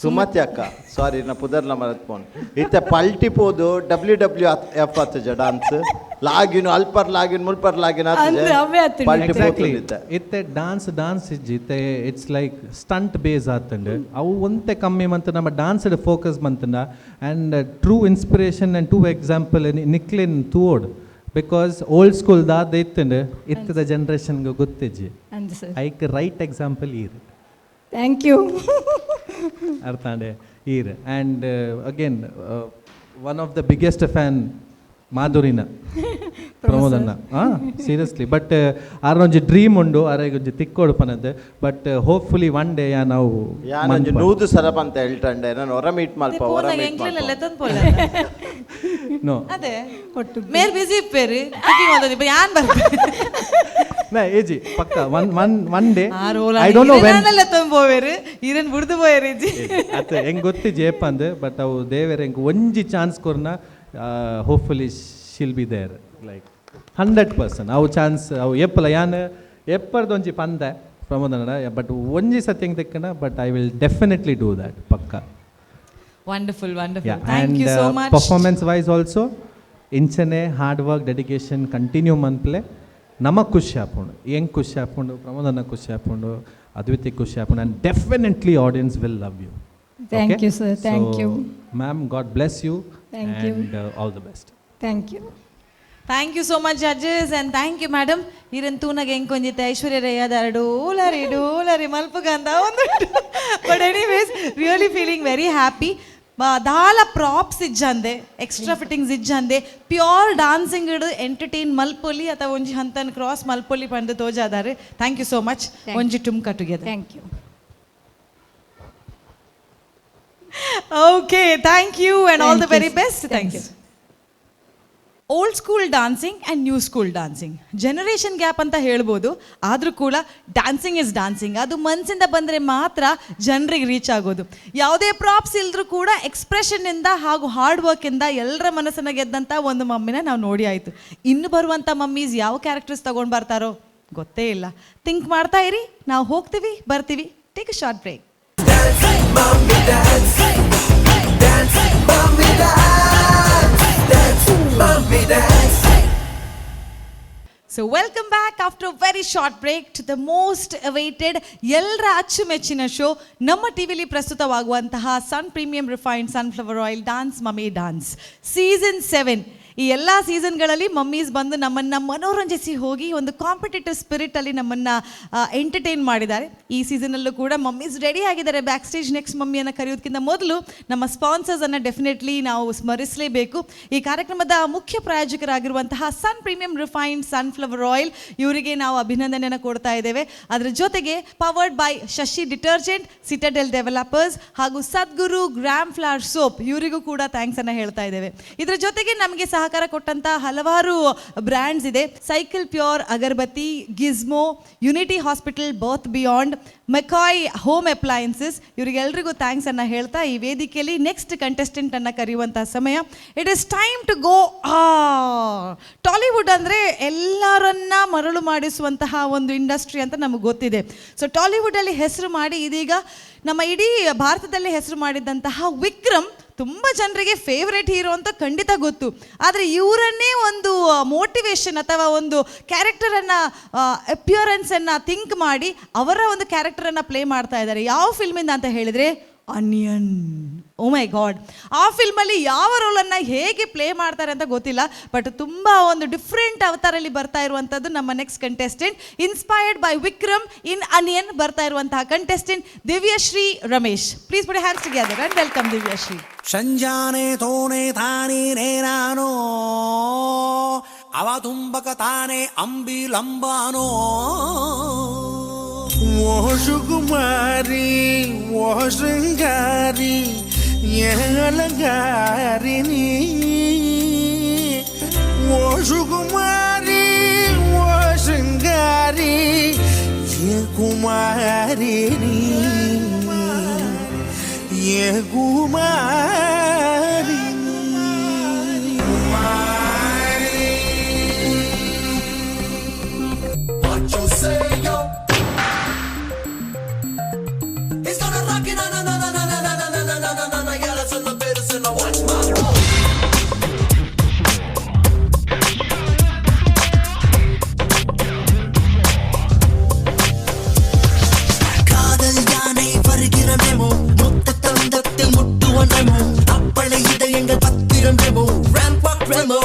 ಸುಮತಿ ಅಕ್ಕ ಸಾರಿ ನಾ ಪುದರ್ಲ ಮರತ್ಪೋನ್ ಇತ್ತೆ ಪಲ್ಟಿ ಪೋದು WWF ಆತಜ ಡಾನ್ಸ್ ಲಾಗಿನ್ ಅಲ್ಪರ್ ಲಾಗಿನ್ ಮುಲ್ಪರ್ ಲಾಗಿನ್ ಪಲ್ಟಿ ಪೋದು ಇತ್ತೆ ಡಾನ್ಸ್ ಇಜ್ಜಿತ್ತೆ ಇಟ್ಸ್ ಲೈಕ್ ಸ್ಟಂಟ್ ಬೇಸ್ ಆತಂಡ್ ಅವು ಒಂತೆ ಕಮ್ಮಿ ಮಂತ ನಮ್ಮ ಡಾನ್ಸ್ ಫೋಕಸ್ ಮಂತನ and true inspiration and too example ನಿಕ್ಲಿನ್ ತೂಡ್ ಬಿಕಾಸ್ ಓಲ್ಡ್ ಸ್ಕೂಲ್ ದಾದ ಇತ್ತದ ಜನ್ರೇಷನ್ಗೆ ಗೊತ್ತಿಜ್ಜಿ ಐಕ್ ರೈಟ್ ಎಕ್ಸಾಂಪಲ್ ಈರ್. Thank you. ಅರ್ಥಾಂಡೆ ಈರ್. And again one of the biggest fan ಮಾಧುರಿನ ಪ್ರಮೋದನ್ನ ಸೀರಿಯಸ್ಲಿ. ಬಟ್ ಆರೊಂಜಿ ಡ್ರೀಮ್ ಉಂಡು ಆರೊಂಜಿ ತಿಕ್ಕೋಡು ಪನದ್ ಬಟ್ ಹೋಪ್ಫುಲಿ ಒನ್ ಡೇ ನಾವು ನೂದು ಸರಪ ಅಂತ ಹೇಳ್ತಂಡೆ ನಾನು ಹೊರ ಮೀಟ್ ಮಲ್ಪ ನೋ ಅದೇ ಒಟ್ಟು ಮೇರ್ ಬಿಸಿ ಇಪ್ಪೇರು ಯಾನ್ ಬರ್ತಾರೆ ನಾ ಏಜಿ ಪಕ್ಕ one day I don't know when ತಂಬೋವೇರು ಇರನ್ ಬಿಡ್ದು ಹೋಯರು ಏಜಿ ಅತ್ತೆ ಹೆಂಗ್ ಗೊತ್ತಿಜ್ಜಿ ಏಪಂದ್ ಬಟ್ ಅವು ದೇವೇರ್ ಹೆಂಗ್ ಒಂಜಿ ಚಾನ್ಸ್ ಕೊರ್ನ hopefully she'll be there like 100%. ಅವು ಚಾನ್ಸ್ ಅವು ಎಪ್ಪಲ ಯಾನ್ ಎಪ್ಪರ್ದೊಂಜಿ ಪಂದೆ ಪ್ರಮೋದನ ಬಟ್ ಒಂಜಿ ಸತ್ಯಂಗ್ ತೆಕ್ಕನ but I will definitely do that ಪಕ್ಕ. Wonderful wonderful. Thank you so much. Performance wise also ಇಂಚನೆ ಹಾರ್ಡ್ ವರ್ಕ್ ಡೆಡಿಕೇಶನ್ ಕಂಟಿನ್ಯೂ ಮನ್ಪ್ಲೆ ನಮಗೆ ಖುಷಿ ಆಪುಂಡು ಹೆಂಗೆ ಖುಷಿ ಆಪುಂಡು ಪ್ರಮೋದನ ಖುಷಿ ಆಪುಂಡು ಅದ್ವಿತಿ ಖುಷಿ ಆಪುಂಡು and definitely audience will love you. Thank you sir. Thank you ma'am. God bless you and all the best. Thank you. Thank you so much judges and thank you madam. ಇರನ್ ತೂನಾಗ ಹೆಂಗೆ ಕೊಂಜಿತ್ತೆ ಐಶ್ವರ್ಯ ರೈ ಅದಾರ ಡೋಲರಿ ಮಲ್ಪಗಂತ ಒಂದು but anyways really feeling very happy. ದಾಲ props ಇಜ್ಜಂದೆ ಎಕ್ಸ್ಟ್ರಾ ಫಿಟ್ಟಿಂಗ್ಸ್ ಇಜ್ಜಂದೆ ಪ್ಯೂರ್ ಡಾನ್ಸಿಂಗ್ ಇಡು ಎಂಟರ್ಟೈನ್ ಮಲ್ಪೊಲಿ ಅಥವಾ ಒಂಜಿ ಹಂತನ ಕ್ರಾಸ್ ಮಲ್ಪೊಲಿ ಪಂದು ತೋಜಾದಾರೆ. Thank you so much. ಒಂಜಿ ಟುಮ್ಕ together. Thank you. Okay, thank you and all the very best. Thanks. Old school dancing and new school dancing, generation gap ಅಂತ ಹೇಳ್ಬೋದು. ಆದರೂ ಕೂಡ ಡ್ಯಾನ್ಸಿಂಗ್ ಇಸ್ ಡ್ಯಾನ್ಸಿಂಗ್. ಅದು ಮನಸ್ಸಿಂದ ಬಂದರೆ ಮಾತ್ರ ಜನರಿಗೆ ರೀಚ್ ಆಗೋದು. ಯಾವುದೇ ಪ್ರಾಪ್ಸ್ ಇಲ್ಲದ್ರೂ ಕೂಡ ಎಕ್ಸ್ಪ್ರೆಷನ್ನಿಂದ ಹಾಗೂ ಹಾರ್ಡ್ ವರ್ಕಿಂದ ಎಲ್ಲರ ಮನಸ್ಸನ್ನು ಗೆದ್ದಂಥ ಒಂದು ಮಮ್ಮಿನ ನಾವು ನೋಡಿ ಆಯಿತು. ಇನ್ನು ಬರುವಂಥ ಮಮ್ಮೀಸ್ ಯಾವ ಕ್ಯಾರೆಕ್ಟರ್ಸ್ ತೊಗೊಂಡು ಬರ್ತಾರೋ ಗೊತ್ತೇ ಇಲ್ಲ. ಥಿಂಕ್ ಮಾಡ್ತಾ ಇರಿ, ನಾವು ಹೋಗ್ತೀವಿ ಬರ್ತೀವಿ. Take a short break. So welcome back after a very short break to the most awaited ಎಲ್ಲರ ಅಚ್ಚುಮೆಚ್ಚಿನ ಶೋ ನಮ್ಮ ಟಿವಿಲಿ ಪ್ರಸ್ತುತವಾಗುವಂತಹ Sun premium refined sunflower oil dance mummy dance season 7. ಈ ಎಲ್ಲ ಸೀಸನ್ಗಳಲ್ಲಿ ಮಮ್ಮೀಸ್ ಬಂದು ನಮ್ಮನ್ನು ಮನೋರಂಜಿಸಿ ಹೋಗಿ ಒಂದು ಕಾಂಪಿಟೇಟಿವ್ ಸ್ಪಿರಿಟಲ್ಲಿ ನಮ್ಮನ್ನು ಎಂಟರ್ಟೈನ್ ಮಾಡಿದ್ದಾರೆ. ಈ ಸೀಸನಲ್ಲೂ ಕೂಡ ಮಮ್ಮೀಸ್ ರೆಡಿ ಆಗಿದ್ದಾರೆ. ಬ್ಯಾಕ್ ಸ್ಟೇಜ್ ನೆಕ್ಸ್ಟ್ ಮಮ್ಮಿಯನ್ನು ಕರೆಯೋದಕ್ಕಿಂತ ಮೊದಲು ನಮ್ಮ ಸ್ಪಾನ್ಸರ್ಸನ್ನು ಡೆಫಿನೆಟ್ಲಿ ನಾವು ಸ್ಮರಿಸಲೇಬೇಕು. ಈ ಕಾರ್ಯಕ್ರಮದ ಮುಖ್ಯ ಪ್ರಾಯೋಜಕರಾಗಿರುವಂತಹ ಸನ್ ಪ್ರೀಮಿಯಂ ರಿಫೈನ್ಡ್ ಸನ್ಫ್ಲವರ್ ಆಯಿಲ್, ಇವರಿಗೆ ನಾವು ಅಭಿನಂದನೆಯನ್ನು ಕೊಡ್ತಾ ಇದ್ದೇವೆ. ಅದರ ಜೊತೆಗೆ powered by Shashi detergent, citadel developers ಹಾಗೂ ಸದ್ಗುರು ಗ್ರಾಮ್ ಫ್ಲವರ್ ಸೋಪ್, ಇವರಿಗೂ ಕೂಡ ಥ್ಯಾಂಕ್ಸನ್ನು ಹೇಳ್ತಾ ಇದ್ದೇವೆ. ಇದರ ಜೊತೆಗೆ ನಮಗೆ ಸಹಕಾರ ಕೊಟ್ಟಂತ ಹಲವಾರು ಬ್ರ್ಯಾಂಡ್ಸ್ ಇದೆ. Cycle Pure Agarbatti, Gizmo, Unity Hospital, Birth Beyond, McCoy Home Appliances, ಇವರಿಗೆಲ್ಲರಿಗೂ ಥ್ಯಾಂಕ್ಸ್ ಅನ್ನು ಹೇಳ್ತಾ ಈ ವೇದಿಕೆಯಲ್ಲಿ ನೆಕ್ಸ್ಟ್ ಕಂಟೆಸ್ಟೆಂಟ್ ಅನ್ನು ಕರೆಯುವಂತಹ ಸಮಯ. It is time to go. Tollywood ಅಂದರೆ ಎಲ್ಲರನ್ನ ಮರಳು ಮಾಡಿಸುವಂತಹ ಒಂದು ಇಂಡಸ್ಟ್ರಿ ಅಂತ ನಮಗೆ ಗೊತ್ತಿದೆ. ಸೊ ಟಾಲಿವುಡಲ್ಲಿ ಹೆಸರು ಮಾಡಿ ಇದೀಗ ನಮ್ಮ ಇಡೀ ಭಾರತದಲ್ಲಿ ಹೆಸರು ಮಾಡಿದಂತಹ ವಿಕ್ರಮ್ ತುಂಬ ಜನರಿಗೆ ಫೇವ್ರೆಟ್ ಹೀರೋ ಅಂತ ಖಂಡಿತ ಗೊತ್ತು. ಆದರೆ ಇವರನ್ನೇ ಒಂದು ಮೋಟಿವೇಶನ್ ಅಥವಾ ಒಂದು ಕ್ಯಾರೆಕ್ಟರನ್ನು ಅಪಿಯರೆನ್ಸನ್ನು ಥಿಂಕ್ ಮಾಡಿ ಅವರ ಒಂದು ಕ್ಯಾರೆಕ್ಟರನ್ನು ಪ್ಲೇ ಮಾಡ್ತಾ ಇದ್ದಾರೆ. ಯಾವ ಫಿಲ್ಮಿಂದ ಅಂತ ಹೇಳಿದರೆ ಅನಿಯನ್. ಓ ಮೈ ಗಾಡ್, ಆ ಫಿಲ್ಮಲ್ಲಿ ಯಾವ ರೋಲನ್ನು ಹೇಗೆ ಪ್ಲೇ ಮಾಡ್ತಾರೆ ಅಂತ ಗೊತ್ತಿಲ್ಲ, ಬಟ್ ತುಂಬ ಒಂದು ಡಿಫ್ರೆಂಟ್ ಅವತಾರಲ್ಲಿ ಬರ್ತಾ ಇರುವಂಥದ್ದು ನಮ್ಮ next contestant. Inspired by Vikram in Anniyan ಬರ್ತಾ ಇರುವಂತಹ contestant Divyashree Ramesh. Please put hands together and welcome Divyashree. ಸಂಜಾನೆ ತೋನೆ ತಾನೇ ನಾನೋ ಅವ ತುಂಬಕ ತಾನೆ ಅಂಬಿಲಂಬಾನೋ ಓ ಸುಕುಮಾರಿ ಓ ಶೃಂಗಾರಿ ಅಲಂಗಾರಿಣಿ ಓ ಸುಕುಮಾರಿ ಓ ಶೃಂಗಾರಿ ಕುಮಾರಿಣಿ ಕುಮಾರಿ. What you say, yo? He's gonna rock it, na na na na na na na na na na na na na. Yeah, that's in the business, and watch my roll. காதல் யானை வருகிற memo, முத்த தந்தத்தை முட்டுவ memo, apply இதயங்கள் பத்திரம் memo, Rambagh Remo,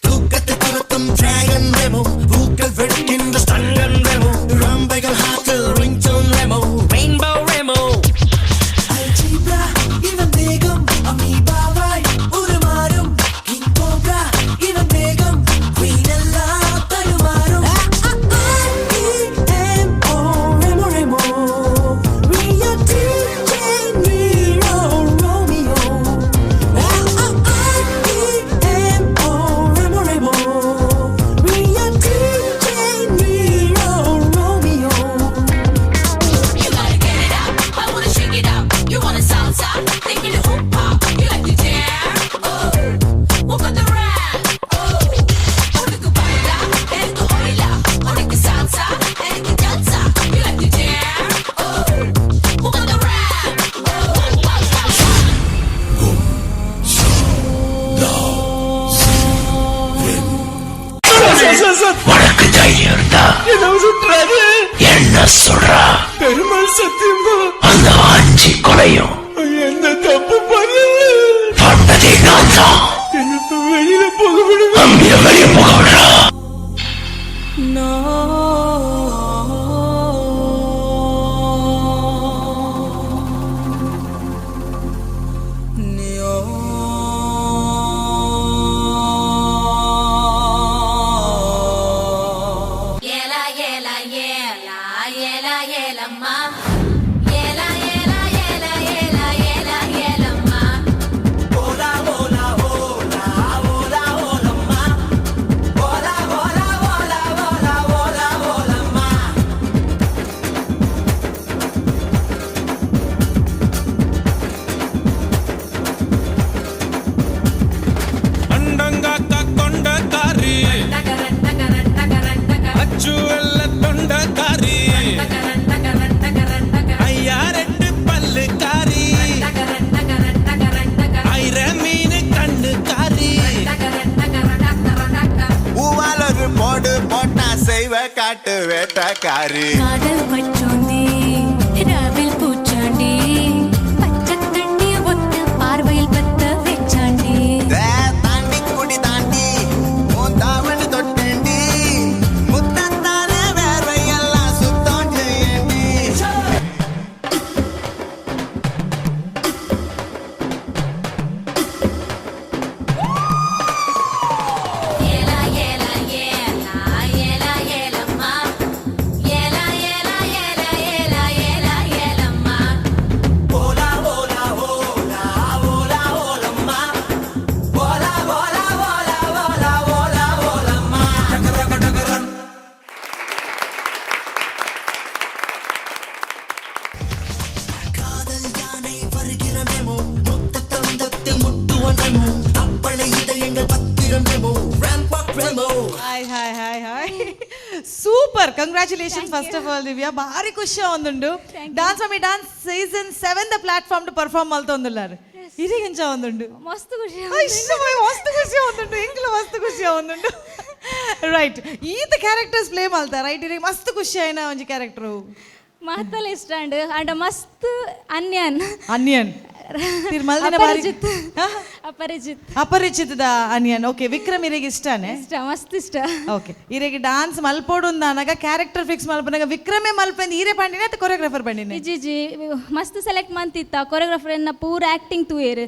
தூக்கத்தை துரத்தும் dragon Remo, பூக்கள் வெடிக்கின்ற ஸ்டங்கன் ரெமோ, ரம்பைகள் ஹாட்டில் ringtone Remo, rainbow Remo. Algebra இவன் வேகம் அமீபாவாய் உருமாறும், கிங் கோப்ரா இவன் வேகம் குயின் எல்லாம் தடுமாறும். Remo Remo Rio DJ Nero Romeo. Remo Remo Rio DJ Nero Romeo. You gotta get it up, I wanna shake it up. You wanna salsa, take me to hoop hop. You like to jam, oh, walk on the rack, oh. Onika baila, esto baila. Onika salsa, esto danza. You like to jam, oh, walk on the rack, oh. உனக்கு தைரியம் இருந்தா என்ன சொல்றா? பெருமாள் சத்தியமா அந்த 5 கொலையும் எந்த தப்பு பண்ணல, பண்ணதே நான் தான். வெளியில போக விடுங்க, வெளியே போக விடுறா. Yela, yela, yela, ma. Yela, yela, yela, yela. யாரு காதல் பச்சோந்தி ராவில் பூச்சாண்டி பச்சை தண்ணிய ஒத்த பார்வையில் பத்த வெச்சாண்டி தாண்டி குடி தாண்டி உன் தாவணி தொட்டேண்டி முத்தத்தான வேர்வையெல்லாம் சுத்தம் செய்யண்டி ஏலா ஏலா ஏலா ஏலா ஏலம்மா ஏலா ஏலா ஏலா ஏலா ஏலா ஏலம்மா ஓலா ஓலா ஓலா ஓலா ஓலம்மா ஓலா ஓலா ஓலா ஓலா ஓலா ஓலம்மா டகரக டகரன் காதல் யானை வருகிற மெமோ மொத்த தந்தத்தில் முட்டுவனமோ அப்பளை இதயங்கள் பத்திரம் memo ramp up Remo hi super congratulations first of all Divya ಭಾರಿ ಖುಷಿ ಒಂದುಂಡು dance mummy dance season 7 the platform to perform ಮಲ್ತೊಂದುಲ್ಲಾರು ಇರಿಗಿಂಚ ಒಂದುಂಡು ಮಸ್ತ್ ಖುಷಿ ಮಸ್ತ್ ಖುಷಿ ಒಂದುಂಡು ಎಂಕ್ಲ ಮಸ್ತ್ ಖುಷಿ ಒಂದುಂಡು ರೈಟ್ ಈತ ಕ್ಯಾರೆಕ್ಟರ್ಸ್ ಪ್ಲೇ ಮಲ್ತಾ ರೈಟ್ ಇರಿಗೆ ಮಸ್ತ್ ಖುಷಿ ಆಯ್ನ ಒಂಜಿ ಕ್ಯಾರೆಕ್ಟರ್ ಮಹತ್ತಲ್ ಇಷ್ಟ ಅಂಡ್ ಮಸ್ತ್ ಅನ್ಯನ್ ಅನ್ಯನ್ ತಿರ್ಮಲ್ದಿನ ಬಾರಿ ಅಪರಿಚಿತದ ಅನಿಯನ್ ಓಕೆ ವಿಕ್ರಮ್ ಇರಿಗೆ ಇಷ್ಟನೇ ಇಷ್ಟ ಮಸ್ತ್ ಇಷ್ಟ ಓಕೆ ಇರಿಗೆ ಡಾನ್ಸ್ ಮಲ್ಪೋಡು ಅಂದಾಗ ಕ್ಯಾರೆಕ್ಟರ್ ಫಿಕ್ಸ್ ಮಲ್ಪನಾಗ ವಿಕ್ರಮೇ ಮಲ್ಪಂದ್ ಈರೆ ಪಾಂಡಿನ ಅಥವಾ ಕೊರಿಯೋಗ್ರಾಫರ್ ಪಾಂಡಿನ ಜಿ ಮಸ್ತ್ ಸೆಲೆಕ್ಟ್ ಮಂತಿತ್ತ ಕೊರಿಯೋಗ್ರಾಫರ್ ಎನ್ನ ಪೂರ ಆಕ್ಟಿಂಗ್ ತೂಯೇರು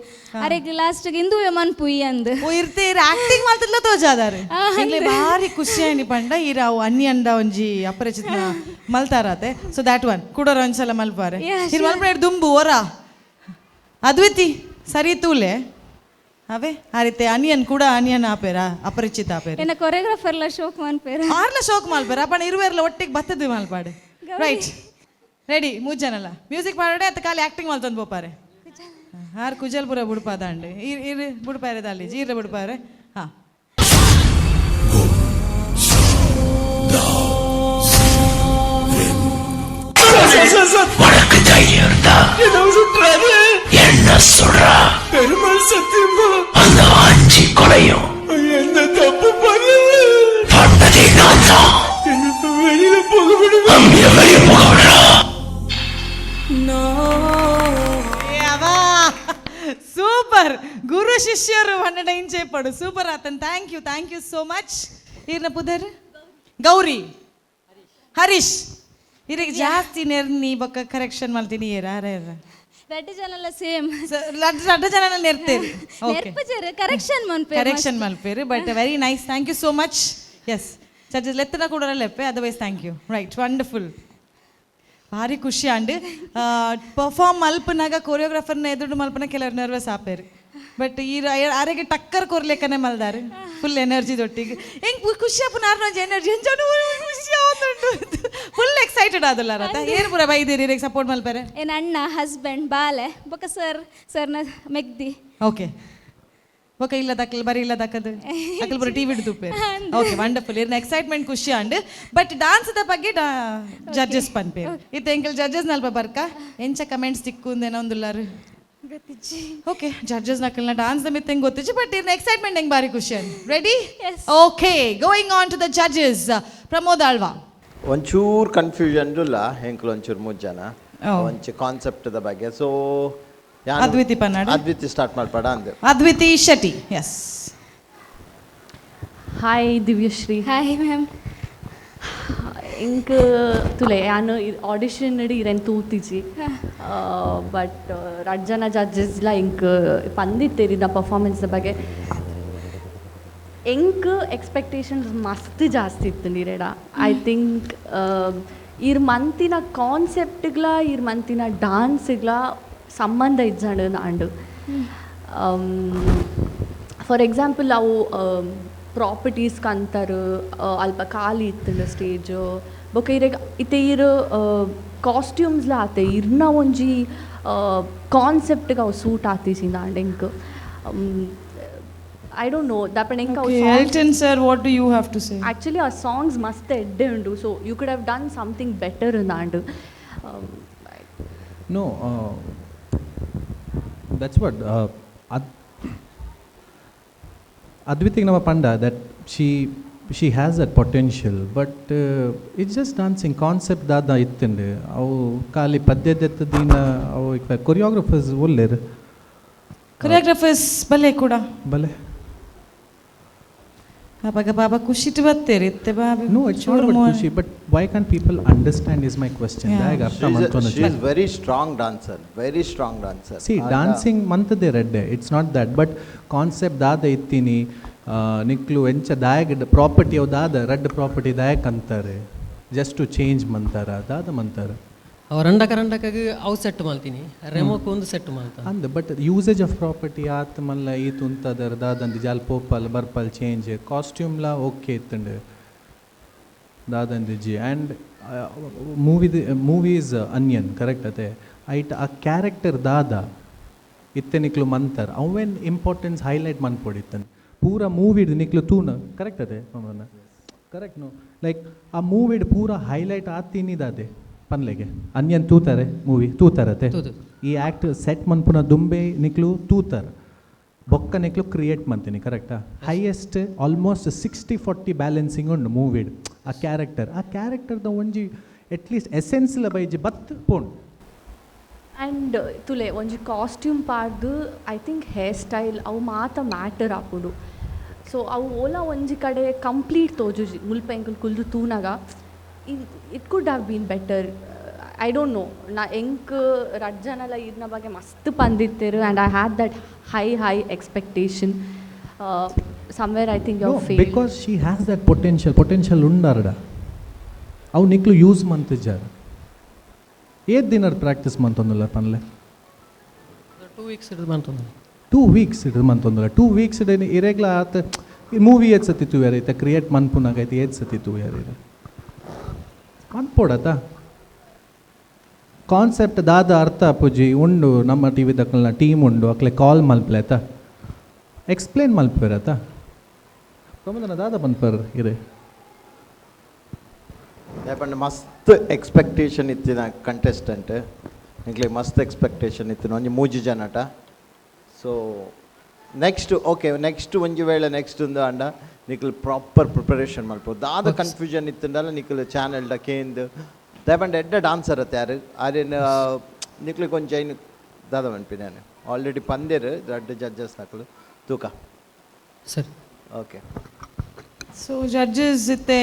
ಅರೆಗ್ ಲಾಸ್ಟ್ ಇಂದು ಮನ್ ಪುಯ್ ಅಂದ್ ಇರ್ತೀರ ಆಕ್ಟಿಂಗ್ ಮಾಡ್ತಿಲ್ಲ ತೋಜಾದಾರೆ ಇಂಗ್ಲೆ ಭಾರಿ ಖುಷಿ ಆಯ್ನಿ ಪಂಡ ಈರ ಅವು ಅನ್ಯಂಡ ಒಂಜಿ ಅಪರಿಚಿತ ಮಲ್ತಾರತೆ ಸೊ ದ್ಯಾಟ್ ಒನ್ ಕೂಡೋರ ಒಂದ್ಸಲ ಮಲ್ಪಾರೆ ಇರ್ ಮಲ್ಪನ ದುಂಬು ಒರ ಅದ್ವಿತಿ ಸರಿ ತೂಲೆ ಅವೇ ಆ ರೀತಿ ಅನಿಯನ್ ಕೂಡ ಅನಿಯನ್ ಆಪೇರ ಅಪರಿಚಿತ ಆಪೇರ ಎನ್ನ ಕೊರಿಯೋಗ್ರಾಫರ್ಲ ಶೋಕ್ ಮನ್ಪೇರ ಆರ್ಲ ಶೋಕ್ ಮಲ್ಪೇರ ಅಪ್ಪನ ಇರುವೆರ್ಲ ಒಟ್ಟಿಗೆ ಬತ್ತದ್ದು ಮಲ್ಪಾಡು ರೈಟ್ ರೆಡಿ ಮೂರು ಜನಲ್ಲ ಮ್ಯೂಸಿಕ್ ಮಾಡೋಡೆ ಅತ್ತ ಖಾಲಿ ಆಕ್ಟಿಂಗ್ ಮಲ್ತಂದು ಬೋಪಾರೆ ಆರು ಕುಜಲ್ಪುರ ಬುಡ್ಪಾದಂಡು ಇರು ಬುಡ್ಪಾರೆ ಅಲ್ಲಿ ಜೀರ ಬುಡ್ಪಾರೆ ಹಾಂ உனக்கு தைரியம் இருந்தா என்ன சொல்றா பெருமாள் சத்தியமா அந்த 5 கொலையும் எந்த தப்பு பண்ணல பண்ணதே நான் தான் வெளியில போக விடுங்க வெளியே போக விடுறா ಸೂಪರ್ ಗುರು ಶಿಷ್ಯರು ಹನ್ನೆರಡು ಇಂಚೆ ಪಡು ಸೂಪರ್ ಆತನ್ ಥ್ಯಾಂಕ್ ಯು ಸೋ ಮಚ್ ಇರ್ನ ಪುದರ್ ಗೌರಿ ಹರೀಶ್ ಇರಿಗೆ ಜಾಸ್ತಿ ನೆರ್ನಿ ಬೊಕ್ಕ ಕರೆಕ್ಷನ್ ಮಾಡ್ತೀನಿ ರೆಡ್ ಜನಲ್ಲ ಸೇಮ್ ರಡ್ಡ ಜನ ನೆರ್ತೀರಿ ನೆರ್ಪಜರು ಕರೆಕ್ಷನ್ ಮನ್ಪೇರು ಕರೆಕ್ಷನ್ ಮಲ್ಪೇರು but very nice thank you so much yes judges ಲೆತ್ತನ ಕೂಡ ಲೆಪ್ಪೆ otherwise thank you right wonderful ಭಾರಿ ಖುಷಿ ಅಂಡ್ ಪರ್ಫಾರ್ಮ್ ಮಲ್ಪನಾಗ ಕೊರಿಯೋಗ್ರಾಫರ್ನ ಎದುರು ಮಲ್ಪನ ಕೆಲವರು ನರ್ವಸ್ ಆಪೇರು ಬಟ್ ಈ ಆರೆಗೆ ಟಕ್ಕರ್ ಕೊರ್ಲೆಕ್ಕನೆ ಮಲ್ದಾರೆ ಫುಲ್ ಎನರ್ಜಿ ದೊಟ್ಟಿಗೆ ಹೆಂಗೆ ಖುಷಿ ಅಪ್ಪನ ಆರ್ನೊಂಜಿ ಎನರ್ಜಿ ಎಂಜಾನು ಖುಷಿ ಆಗುಂಟು ಫುಲ್ ಎಕ್ಸೈಟೆಡ್ ಆದಲ್ಲ ರಥ ಏನು ಪೂರ ಬೈದಿರಿ ಇರಿಗೆ ಸಪೋರ್ಟ್ ಮಲ್ಪೇರೆ ಏನ್ ಅಣ್ಣ ಹಸ್ಬೆಂಡ್ ಬಾಲೆ ಬೊಕ ಸರ್ನ ಮೆಗ್ದಿ ಓಕೆ ಓಕೆ ಇಲ್ಲ ದಕ್ಕಲ್ ಬರೀ ಇಲ್ಲ ದಕ್ಕದು ಅಕ್ಕಲ್ ಬರೋ ಟಿವಿ ಹಿಡಿದು ಓಕೆ ವಂಡರ್ಫುಲ್ ಇರ್ನ ಎಕ್ಸೈಟ್ಮೆಂಟ್ ಖುಷಿ ಅಂಡ್ ಬಟ್ ಡಾನ್ಸ್ದ ಬಗ್ಗೆ ಜಡ್ಜಸ್ ಪನ್ಪೇರು ಇತ್ತು ಎಂಕಲ್ ಜಡ್ಜಸ್ ನಲ್ಪ ಬರ್ಕ ಎಂಚ ಕಮೆಂಟ್ಸ್ ತಿಕ್ಕು ಒಂದುಲ್ಲಾರು ಓಕೆ ಜಡ್ಜಸ್ ನಕಲ್ನ ಡಾನ್ಸ್ ದ ಮಿತ್ ಹೆಂಗೆ ಗೊತ್ತಿಚ್ಚು ಬಟ್ ಇರ್ನ ಎಕ್ಸೈಟ್ಮೆಂಟ್ ಹೆಂಗೆ ಭಾರಿ ಖುಷಿ and ready okay going on to the judges Pramod Alva ಒಂಚೂರು ಕನ್ಫ್ಯೂಷನ್ ಇಲ್ಲ ಹೆಂಕ್ಲು ಒಂಚೂರು 3 ಜನ ಒಂಚು ಕಾನ್ಸೆಪ್ಟ್ದ ಬಗ್ಗೆ ಸೊ ಅದ್ವಿತಿ ಪನ್ನಾಡ ಅದ್ವಿತಿ ಸ್ಟಾರ್ಟ್ ಮಾಡ್ಬೇಡ ಅಂದೆ Adviti Shetty yes hi Divyashree hi ma'am ಇಂಕ್ ತುಲೆ ನಾನು ಆಡಿಷನ್ ನಡಿ ಇರೇನು ತೂತಿಜಿ ಬಟ್ ರಡ್ ಜನ ಜಡ್ಜಸ್ಲ ಇಂಕ್ ಪಂದಿತ್ತೇರಿ ದ ಪರ್ಫಾರ್ಮೆನ್ಸ್ ಬಗ್ಗೆ ಎಂಕ್ ಎಕ್ಸ್ಪೆಕ್ಟೇಷನ್ಸ್ ಮಸ್ತ್ ಜಾಸ್ತಿ ಇತ್ತು ನೀರೇಡ ಐ ಥಿಂಕ್ ಇರ್ ಮಂತಿನ ಕಾನ್ಸೆಪ್ಟ್ಗಳ ಇರ್ ಮಂತಿನ ಡಾನ್ಸ್ಗಳ ಸಂಬಂಧ ಇಜ್ಜಂಡು ನಾಂಡು ಫಾರ್ ಎಕ್ಸಾಂಪಲ್ ಅವು ಪ್ರಾಪರ್ಟೀಸ್ ಕಂತರು ಅಲ್ಪ ಖಾಲಿ ಇತ್ತು ಸ್ಟೇಜು ಬೊಕ ಇರೆಗ್ ಇತ್ತೆ ಇರು ಕಾಸ್ಟ್ಯೂಮ್ಸ್ಲ ಆತೆ ಇರ್ನ ಒಂಜಿ ಕಾನ್ಸೆಪ್ಟ್ಗೆ ಅವು ಸೂಟ್ ಆತೀಸಿಂದ ಅಂಡ್ ಎಂಕ್ I don't know. Okay, Elton sir, what do you have to say? Actually, our songs must edde undu. So you could have done something better in that. No, that's what Adviti nama panda that she she has that potential, but it's just dancing concept ದಾದ ಇತ್ತಂಡು ಅವು ಖಾಲಿ ಪದ್ಯದೆತ್ತದಿನ ಅವು ಕೊರಿಯೋಗ್ರಫರ್ಸ್ ಒಳ್ಳೆರು ಕೊರಿಯೋಗ್ರಫರ್ಸ್ ಬಲೆ ಕೂಡ ಬಲೆ ಬಾಬಾ ಖುಷಿಟ್ಟು ಬರ್ತೇರಿ no it's not about ಖುಷಿ, but why can't people understand is my question. She is very strong dancer, very strong dancer. See, dancing mantade redde, it's not that, but concept ದಾದ ಇತ್ತೀನಿ ನಿಕ್ಲು ಎಂಚ ದಾಯಗ ಪ್ರಾಪರ್ಟಿ ಅವು ದಾದ ರೆಡ್ ಪ್ರಾಪರ್ಟಿ ದಾಯಕ್ ಅಂತಾರೆ, just to change ಮಂತಾರ ದಾದ ಮಂತಾರ ಅವ ರಂಡಕಾಗಿ ಅವು set ಮಾಡ್ತೀನಿ ರೆಮೋಕ್ ಒಂದು ಸೆಟ್ ಮಾಡ್ತಾರೆ ಅಂದ. ಬಟ್ ಯೂಸೇಜ್ ಆಫ್ ಪ್ರಾಪರ್ಟಿ ಆತ ಮಲ್ಲ ಈತು ಉಂತದರ ದಾದಂದು ಜಾಲ್ ಪೋಪಲ್ ಬರ್ಪಲ್ ಚೇಂಜ್ ಕಾಸ್ಟ್ಯೂಮ್ಲ ಓಕೆ ಇತ್ತಂಡು ದಾದಂದಿಜ್ಜಿ. ಆ್ಯಂಡ್ ಮೂವಿ ಈಸ್ ಅನ್ಯನ್ ಕರೆಕ್ಟ್ ಅದೇ ಐಟ್ ಆ ಕ್ಯಾರೆಕ್ಟರ್ ದಾದ ಇತ್ತೆ ನಿಕ್ಲು ಮಂತಾರ ಅವೇನು ಇಂಪಾರ್ಟೆನ್ಸ್ ಹೈಲೈಟ್ ಮನ್ಪೊಡಿತ್ತಂದು ಪೂರ ಮೂವಿಡ್ ನಿಕ್ಲು ತೂನ ಕರೆಕ್ಟ್ ಅದೇ ಮಮ್ಮನ ಕರೆಕ್ಟ್ ನೋ ಲೈಕ್ ಆ ಮೂವಿಡ್ ಪೂರ ಹೈಲೈಟ್ ಆತಿನಿದಾದೆ ಪನ್ಲೆಗೆ ಅನ್ಯನ್ ತೂತಾರೆ ಮೂವಿ ತೂತಾರತೆ ಈ ಆ್ಯಕ್ಟ್ ಸೆಟ್ ಮನ್ಪುನ ದುಂಬೆ ನಿಕ್ಲು ತೂತಾರ ಬೊಕ್ಕ ನಿಕ್ಲು ಕ್ರಿಯೇಟ್ ಮಾಡ್ತೀನಿ ಕರೆಕ್ಟಾ. ಹೈಯೆಸ್ಟ್ ಆಲ್ಮೋಸ್ಟ್ 60-40 ಬ್ಯಾಲೆನ್ಸಿಂಗ್ ಉಂಡು ಮೂವಿಡ್ ಆ ಕ್ಯಾರೆಕ್ಟರ್ದ ಒಂಜಿ ಅಟ್ಲೀಸ್ಟ್ ಎಸೆನ್ಸ್ಲ ಬೈಜಿ ಬತ್ ಪೋಣ್. ಆ್ಯಂಡ್ ತುಲೆ ಒಂಜಿ ಕಾಸ್ಟ್ಯೂಮ್ ಪಾಡ್ದು ಐ ಥಿಂಕ್ ಹೇರ್ ಸ್ಟೈಲ್ ಅವು ಮಾತ ಮ್ಯಾಟರ್ ಆಪುಡು. ಸೊ ಅವು ಓಲಾ ಒಂಜಿ ಕಡೆ ಕಂಪ್ಲೀಟ್ ತೋಜುಜಿ ಮುಲ್ಪ ಎಂಕಲ್ ಕುಲ್ದು ತೂನಾಗ it could have been better. I don't know ನಾ ಎಂಕ್ ರಜ್ಜನೆಲ್ಲ ಇದ್ನ ಬಗ್ಗೆ ಮಸ್ತ್ ಪಂದಿತ್ತೇರು and I had that high expectation. Somewhere I think you fail because she has that potential ಉಂಡಾರಡ ಅವು ನಿಕ್ಲು ಯೂಸ್ ಮಂತಿಜ್ಜಾರ. ಏತ್ ದಿನ ಪ್ರಾಕ್ಟೀಸ್ ಮಂತೊಂದುಲ್ಲ ಪನ್ಲೆ 2 weeks ಹಿಡಿದು ಮಂತೊಂದು 2 weeks ಹಿಡಿದು ಮಂತೊಂದುಲ್ಲ 2 weeks ಹಿಡಿದು ಇರೆಗ್ಲ ಆತ ಮೂವಿ ಏತ್ ಸತಿ ತೂಯಾರೈತೆ ಕ್ರಿಯೇಟ್ ಮನ್ಪುನಾಗೈತೆ ಏತ್ ಸತಿ ತೂಯಾರಿದೆ ಮನ್ಪೋಡತ ಕಾನ್ಸೆಪ್ಟ್ ದಾದ ಅರ್ಥ ಅಪ್ಪುಜಿ ಉಂಡು ನಮ್ಮ ಟಿ ವಿ ದಕ್ಕಲ್ನ ಟೀಮ್ ಉಂಡು ಅಕ್ಲೆ ಕಾಲ್ ಮಲ್ಪ್ಲೇತ ಎಕ್ಸ್ಪ್ಲೇನ್ ಮಲ್ಪೇರತ ಪ್ರಮೋದನ ದಾದ ಪನ್ಪರ್ ಇರೆ ಯಾಕಂದ್ರೆ ಮಸ್ತ್ ಎಕ್ಸ್ಪೆಕ್ಟೇಷನ್ ಇತ್ತಿನ ಕಂಟೆಸ್ಟೆಂಟ್ ನಿಕ್ಲೆ ಮಸ್ತ್ ಎಕ್ಸ್ಪೆಕ್ಟೇಷನ್ ಇತ್ತು ಒಂಜಿ ಮೂಜಿ ಜನಟ. ಸೊ ನೆಕ್ಸ್ಟ್ ಓಕೆ ನೆಕ್ಸ್ಟ್ ಒಂಜಿ ವೇಳೆ ನೆಕ್ಸ್ಟ್ ಒಂದು ಅಂಡ ನಿಕ್ಲು ಪ್ರಾಪರ್ ಪ್ರಿಪರೇಷನ್ ಮಲ್ಪೋದು ದಾದ ಕನ್ಫ್ಯೂಷನ್ ಇತ್ತಂಡಲ್ಲ ನಿಕ್ಲು ಚಾನೆಲ್ಡ ಕೇಂದು ದಯಪಂಡ ಎಡ್ಡ ಡಾನ್ಸರ್ ಅತ್ತೆ ಯಾರು ಆರೇನು ನಿಕ್ಲು ಕೊಂಚ ದಾದ ಮನ್ಪಿ ನಾನು ಆಲ್ರೆಡಿ ಪಂದೇರು ದೊಡ್ಡ ಜಡ್ಜಸ್ ನಕ್ಲು ತೂಕ ಸರಿ ಓಕೆ. ಸೊ ಜಡ್ಜಸ್ ಇತ್ತೆ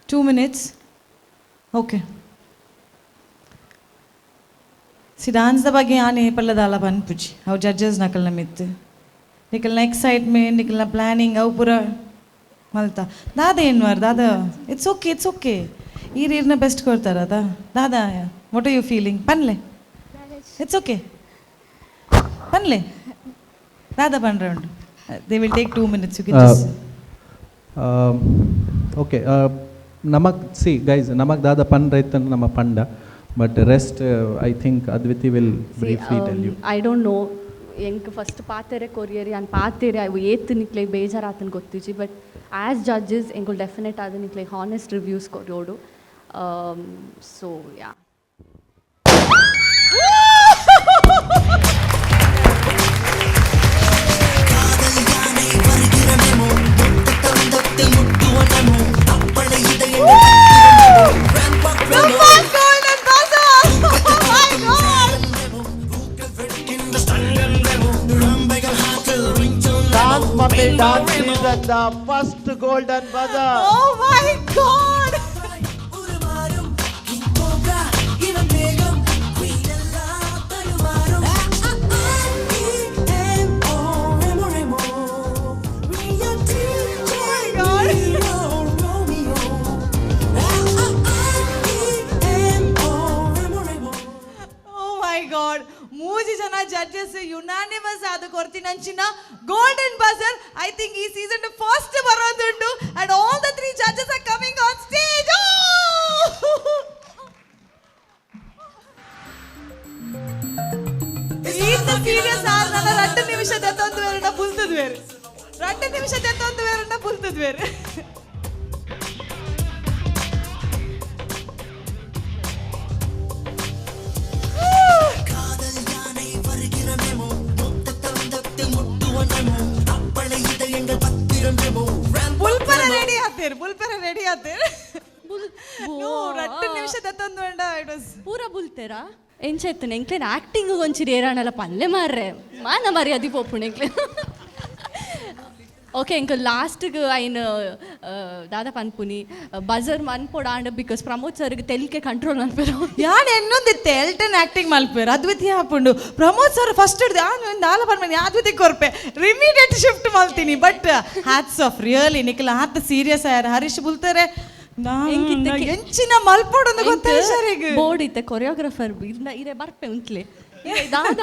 2 minutes. Okay. ಸಿ ಡಾನ್ಸ್ದ ಬಗ್ಗೆ ಆನೆ ಪಲ್ಲದಾಲ ಪನ್ಪುಜಿ ಅವು ಜಡ್ಜಸ್ ನಕಲ್ನ ಮಿತ್ತು ನಿಕಲ್ನ ಎಕ್ಸೈಟ್ಮೆಂಟ್ ನಿಕಲ್ನ ಪ್ಲ್ಯಾನಿಂಗ್ ಅವು ಪೂರ ಮಲ್ತ ದಾದ ಏನ್ವಾರ ದಾದ ಇಟ್ಸ್ ಓಕೆ ಈ ರೀರ್ನ ಬೆಸ್ಟ್ ಕೊಡ್ತಾರ ದಾದ ವಾಟ್ ಆರ್ ಯು ಫೀಲಿಂಗ್ ಪನ್ಲೆ ಇಟ್ಸ್ ಓಕೆ ಪನ್ಲೆ ದಾದ ಪನ್ರೆ ಉಂಡು they will take 2 minutes. You can just okay ನಮಗ್ ಸಿ ಗೈಸ್ ನಮಗ್ ದಾದ ಪನ್ ರೈತನ್ ನಮ್ಮ ಪಂಡ but rest I think Adviti will briefly tell you. I don't know ಎಂಕ್ ಫಸ್ಟ್ ಪಾತೆರೆ ಕೊರಿಯರಿ ಅನ್ ಪಾತೆರೆ ಅವು ಏತ್ ನಿಕ್ಲೆ ಬೇಜಾರಾತನ್ ಗೊತ್ತಿಜಿ ಬಟ್ ಆ್ಯಸ್ ಜಡ್ಜಸ್ ಎಂಕುಲ್ ಡೆಫಿನೆಟ್ ಆದ ನಿಕ್ಲೆ ಹಾನೆಸ್ಟ್ ರಿವ್ಯೂಸ್ ಕೊರೋಡು. So yeah Dance is at the first golden buzzer. Oh my God! ಮೂಜಿ ಜನ ಜಡ್ಜಸ್ ಯುನಾನಿಮಸ್ ಆದ ಕೊರ್ತಿನಂಚಿನ ಗೋಲ್ಡನ್ ಬಜರ್ ಐ ಥಿಂಕ್ ಈ ಸೀಸನ್ ಫಸ್ಟ್ ಬರೋದುಂಟು and all the 3 judges are coming on stage. ಈತ ಸೀರಿಯಸ್ ಆದ ನನ್ನ 2 ನಿಮಿಷ ದತ್ತೊಂದು ಬೇರೆನ ಬುಲ್ತದ ಬೇರೆ 2 ನಿಮಿಷ ದತ್ತೊಂದು ಬೇರೆನ ಬುಲ್ತದ ಬೇರೆ. அப்பளை இதயங்கள் பத்திரம் ಬುಲ್ಪೆರ ರೆಡಿ ಆತೇರು ರಟ್ಟು ನಿಮಿಷದ ತಂದು ಇಟ್ ವಾಸ್ ಪೂರ ಬುಲ್ತೆರಾ ಎಂಚೆತ್ತನೆ ಎಂಕ್ಲೇನ್ ಆ್ಯಕ್ಟಿಂಗ್ ಒಂಚೂರು ಏರಾಣಲ್ಲ ಪಲ್ಲೆ ಮಾರ್ರೆ ಮಾನ ಮರ್ಯಾದೆ ಪೋಪುಣ ಎಂಕ್ಲೆ ಓಕೆ ಇಂಕ ಲಾಸ್ಟ್ಗೆ ಐನ್ ದಾದ ಪನ್ಪುನಿ ಬಜರ್ ಮನ್ಪೊಡ ಆಂಡ ಬಿಕಾಸ್ ಪ್ರಮೋದ್ ಸರ್ಗೆ ತೆಲಿಕೆ ಕಂಟ್ರೋಲ್ ಮನ್ಪೇರು ಯಾನ್ ಎನ್ನೊಂದಿತ್ತೆ ಎಲ್ಟನ್ ಆಕ್ಟಿಂಗ್ ಮಲ್ಪೇರು ಅದ್ವಿತಿ ಹಾಪುಂಡು ಪ್ರಮೋದ್ ಸರ್ ಫಸ್ಟ್ ಹಿಡ್ದು ದಾಲ ಪನ್ಮನಿ ಅದ್ವಿತಿ ಕೊರ್ಪೆ ಇಮಿಡಿಯೇಟ್ ಶಿಫ್ಟ್ ಮಲ್ತೀನಿ ಬಟ್ ಹ್ಯಾಟ್ಸ್ ಆಫ್ ರಿಯಲಿ ನಿಖಿಲ ಹಾತ್ ಸೀರಿಯಸ್ ಆಯ್ಯಾರ ಹರೀಶ್ ಬುಲ್ತಾರೆ ಎಂಚಿನ ಮಲ್ಪೋಡೊಂದು ಗೊತ್ತಾಗ ಬೋರ್ಡ್ ಇತ್ತೆ ಕೊರಿಯೋಗ್ರಾಫರ್ ಇರೆ ಬರ್ಪೆ ಉಂಟ್ಲೆ ದಾದ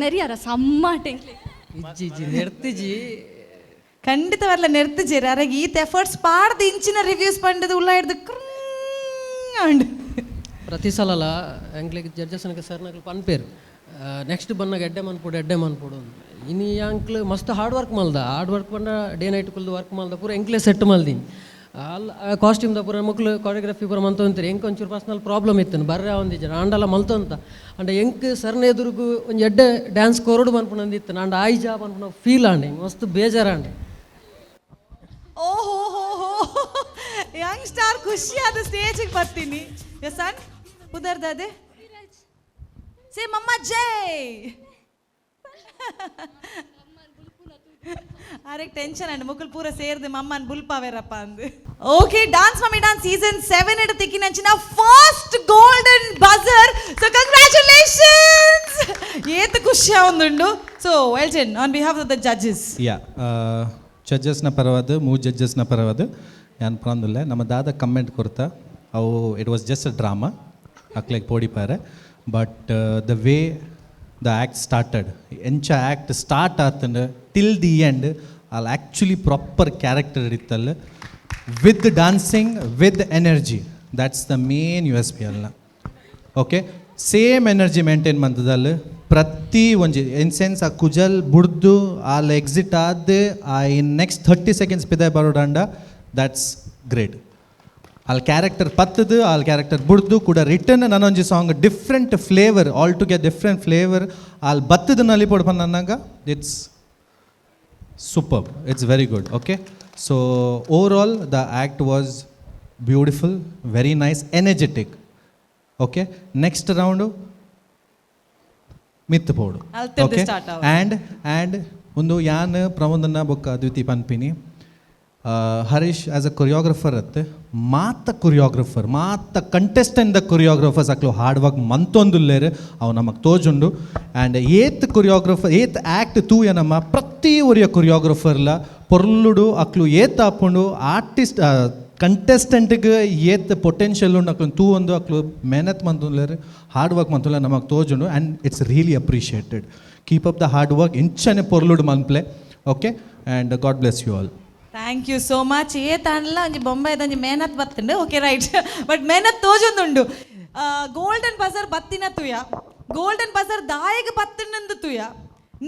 ನೆರಿಯಾರ ಸಮ್ಮಾಟೆ ಇಜ್ಜಿ ನೆರ್ತಿಜಿ ಖಂಡಿತವಲ್ಲ ನೆರ್ತಿಜೀರಿ ಅರಗೆ ಈತ ಎಫರ್ಟ್ಸ್ ಪಾಡ್ದು ಇಂಚಿನ ರಿವ್ಯೂಸ್ ಪಂಡದು ಉಲ್ಲ ಹಿಡ್ದು ಪ್ರತಿ ಸಲ ಎಂಕ್ಲಿಗೆ ಜಡ್ಜಸ್ನಕ್ಕೆ ಸರ್ನಕ್ಕೆ ಪನ್ಪೇರು ನೆಕ್ಸ್ಟ್ ಬನ್ನಾಗ ಎಡ್ಡೆ ಮನ್ಪೋಡು ಇನ್ನು ಅಂಕ್ಲು ಮಸ್ತ್ ಹಾರ್ಡ್ ವರ್ಕ್ ಬಂದ ಡೇ ನೈಟ್ ಕುಲ್ದು ವರ್ಕ್ ಮಲ್ದ ಪೂರ ಎಂಕ್ಲೆ ಸೆಟ್ ಮಲ್ದೀನಿ ಅಲ್ಲಿ ಕಾಸ್ಟ್ಯೂಮ್ದ ಪೂರ ಮಕ್ಕಳು ಕೊರಿಯೋಗ್ರಫಿ ಪೂರ ಮಂತಂತೀರಿ ಎಂಕ್ ಒಂಚೂರು ಪರ್ಸ್ನಲ್ ಪ್ರಾಬ್ಲಮ್ ಇತ್ತು ಬರ್ರೆ ಒಂದಿಜ್ಜನ ಆಂಡಲ್ಲ ಮಲ್ತಂತ ಅಂಡ ಎಂಕ್ ಸರ್ನ ಎದುರುಗು ಒಂದು ಎಡ್ಡೆ ಡ್ಯಾನ್ಸ್ ಕೊರಡು ಮನ್ಪುಣಂದಿತ್ತು ಅಂಡ ಆಯ್ ಜಾಬ್ ಅನ್ಪುಣ ಫೀಲ್ ಆಂಡೆ ಮಸ್ತ್ ಬೇಜಾರಾಂಡೆ ಓಹೋ ಹೋ ಹೋ ಯಂಗ್ ಸ್ಟಾರ್ ಖುಷಿಯಾದ ಸ್ಟೇಜಿಗೆ ಬರ್ತೀನಿ ಸನ್ ಉದರ್ದಾದೆ ಸೇ ಮಮ್ಮ ಜೈ ಅರೆ ಟೆನ್ಷನ್ ಅಂಡ್ ಮುಕ್ಕಲ್ ಪೂರ ಸೇರ್ದು ಮಮ್ಮನ್ ಬುಲ್ಪಾವೇರಪ್ಪ ಅಂದು okay dance mummy dance season 7 ಇಡ ತಿಕ್ಕಿನಂಚಿನ first golden buzzer so congratulations ಏತ ಖುಷಿ ಆವೊಂದುಂಡು so well done on behalf of the judges yeah ಜಡ್ಜಸ್ನ ಪರವಾದ ಜಡ್ಜಸ್ನ ಪರವಾದ ಯಾನ್ ಪ್ರಾಂದುಲ್ಲ ನಮ್ಮ ದಾದ ಕಮೆಂಟ್ ಕೊಡ್ತಾ ಅವು it was just a drama ಅಕ್ಲೆಗ್ ಪೋಡಿಪಾರೆ but the way the act started ಎಂಚ ಆ್ಯಕ್ಟ್ ಸ್ಟಾರ್ಟ್ ಆತಂಡು ಟಿಲ್ ದಿ ಎಂಡ್ ಅಲ್ಲಿ ಆ್ಯಕ್ಚುಲಿ ಪ್ರಾಪರ್ ಕ್ಯಾರೆಕ್ಟರ್ ಇತ್ತಲ್ಲ with dancing with energy that's the main USP ಅಲ್ಲ ಓಕೆ ಸೇಮ್ ಎನರ್ಜಿ ಮೇಂಟೈನ್ ಮಾಡ್ತದಲ್ಲಿ ಪ್ರತಿ ಒಂಜಿ ಇನ್ ಸೆನ್ಸ್ ಆ ಕುಜಲ್ ಬುಡ್ದು ಅಲ್ಲಿ ಎಕ್ಸಿಟ್ ಆದ ಆ ಇನ್ ನೆಕ್ಸ್ಟ್ 30 seconds ಪಿದಾಯ್ ಬರೋಡಂಡ ದ್ಯಾಟ್ಸ್ ಗ್ರೇಟ್ ಅಲ್ಲಿ ಕ್ಯಾರೆಕ್ಟರ್ ಪತ್ತದು ಅಲ್ಲಿ ಕ್ಯಾರೆಕ್ಟರ್ ಬುಡ್ದು ಕೂಡ ರಿಟರ್ನ್ ನನ್ನೊಂಜಿ song different flavour all together different flavour ಅಲ್ಲಿ ಬತ್ತದ ನಲ್ಲಿ ಪಡ್ಪ ನನ್ನಾಗ it's super it's very good okay so overall the act was beautiful very nice energetic okay next round ಮಿತ್ ಪೋಡು ಓಕೆ ಆ್ಯಂಡ್ ಒಂದು ಯಾನ್ ಪ್ರಮೋದನ್ನ ಬೊಕ್ಕ ಅದ್ವಿತಿ ಪನ್ಪಿನಿ ಹರೀಶ್ ಆ್ಯಸ್ ಅ ಕೊರಿಯೋಗ್ರಫರ್ ಅತ್ತೆ ಮಾತ ಕಂಟೆಸ್ಟೆಂಟ್ ದ ಕೊರಿಯೋಗ್ರಫರ್ಸ್ ಅಕ್ಲು ಹಾರ್ಡ್ ವರ್ಕ್ ಮಂತೊಂದುಲ್ಲೇರು ಅವು ನಮಗೆ ತೋಜುಂಡು ಆ್ಯಂಡ್ ಏತ್ ಕೊರಿಯೋಗ್ರಫರ್ ಏತ್ ಆ್ಯಕ್ಟ್ ತೂಯ ನಮ್ಮ ಪ್ರತಿ ಒರಿಯ ಕೊರಿಯೋಗ್ರಫರ್ಲ ಪೊರ್ಲುಡು ಅಕ್ಲು ಏತ್ ಆಪುಂಡು ಆರ್ಟಿಸ್ಟ್ ಕಂಟೆಸ್ಟೆಂಟ್ಗೆ ಏತ್ ಪೊಟೆನ್ಷಿಯಲ್ ಉಂಡು ಅಕ್ಲು ತೂ ಒಂದು ಅಕ್ಲು ಮೆಹನತ್ ಮಂತುಲ್ಲೇರು ಹಾರ್ಡ್ ವರ್ಕ್ ಮಂತುಲ್ಲ ನಮಗೆ ತೋಜುಂಡು and it's really appreciated keep up the hard work ಇಂಚನೆ ಪೊರ್ಲುಡು ಮನ್ಪ್ಲೆ okay and God bless you all thank you so much ಏತನ್ಲ ಒಂಜಿ ಬೊಂಬೈದ ಒಂಜಿ ಮೆಹನತ್ ಬತ್ತುಂಡು ಓಕೆ ರೈಟ್ ಬಟ್ ಮೆಹನತ್ ತೋಜೊಂದುಂಡು ಗೋಲ್ಡನ್ ಬಜರ್ ಬತ್ತಿನ ತುಯ ಗೋಲ್ಡನ್ ಬಜರ್ ದಾಯಗ ಬತ್ತಿನಂದು ತುಯ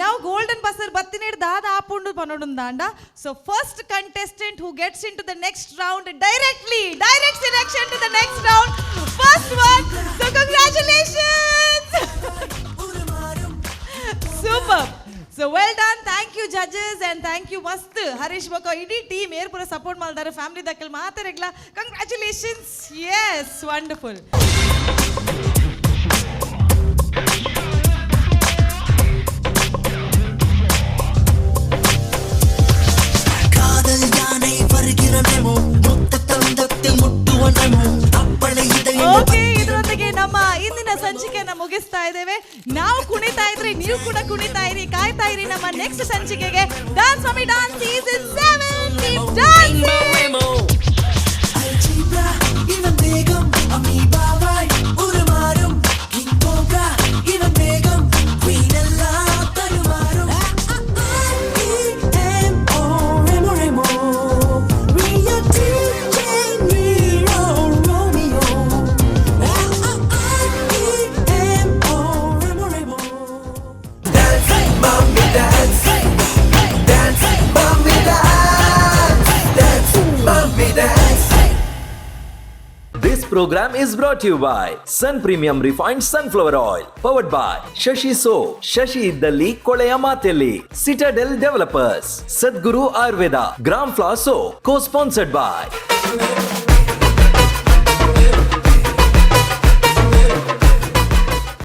ನಾವು ಗೋಲ್ಡನ್ ಬಜರ್ ಬತ್ತಿನ ದಾದ ಆಪುಂಡು ಪನೋಡುಂದಾಂಡ so first contestant who gets into the next round direct selection to the next round first one so congratulations super so well done thank you judges and thank you ಮಸ್ತ್ ಹರೀಶ್ ಬೊಕ್ಕ ಇಡೀ team ಏರ್ ಪೂರ support ಮಾಡ್ತಾರೆ family ದಕ್ಕಲ್ ಮಾತಾಡಕ್ಲ congratulations yes wonderful okay ಇದರೊಂದಿಗೆ ನಮ್ಮ ಇಂದಿನ ಸಂಚಿಕೆಯನ್ನ ಮುಗಿಸ್ತಾ ಇದ್ದೇವೆ ನಾವು ಕುಣಿತಾ ಇದ್ರೆ ನೀವು ಕೂಡ ಕುಣಿತಾ ಇರಿ ಕಾಯ್ತಾ ಇರಿ ನಮ್ಮ ನೆಕ್ಸ್ಟ್ ಸಂಚಿಕೆಗೆ dance mummy dance season 7 keep dancing This program is brought to you by Sun Premium Refined Sunflower Oil, powered by Shashi Soap, Shashi Iddalli Koleya Mateli, Citadel Developers, Sadguru Ayurveda, Gram Flour Soap, co-sponsored by Sunday.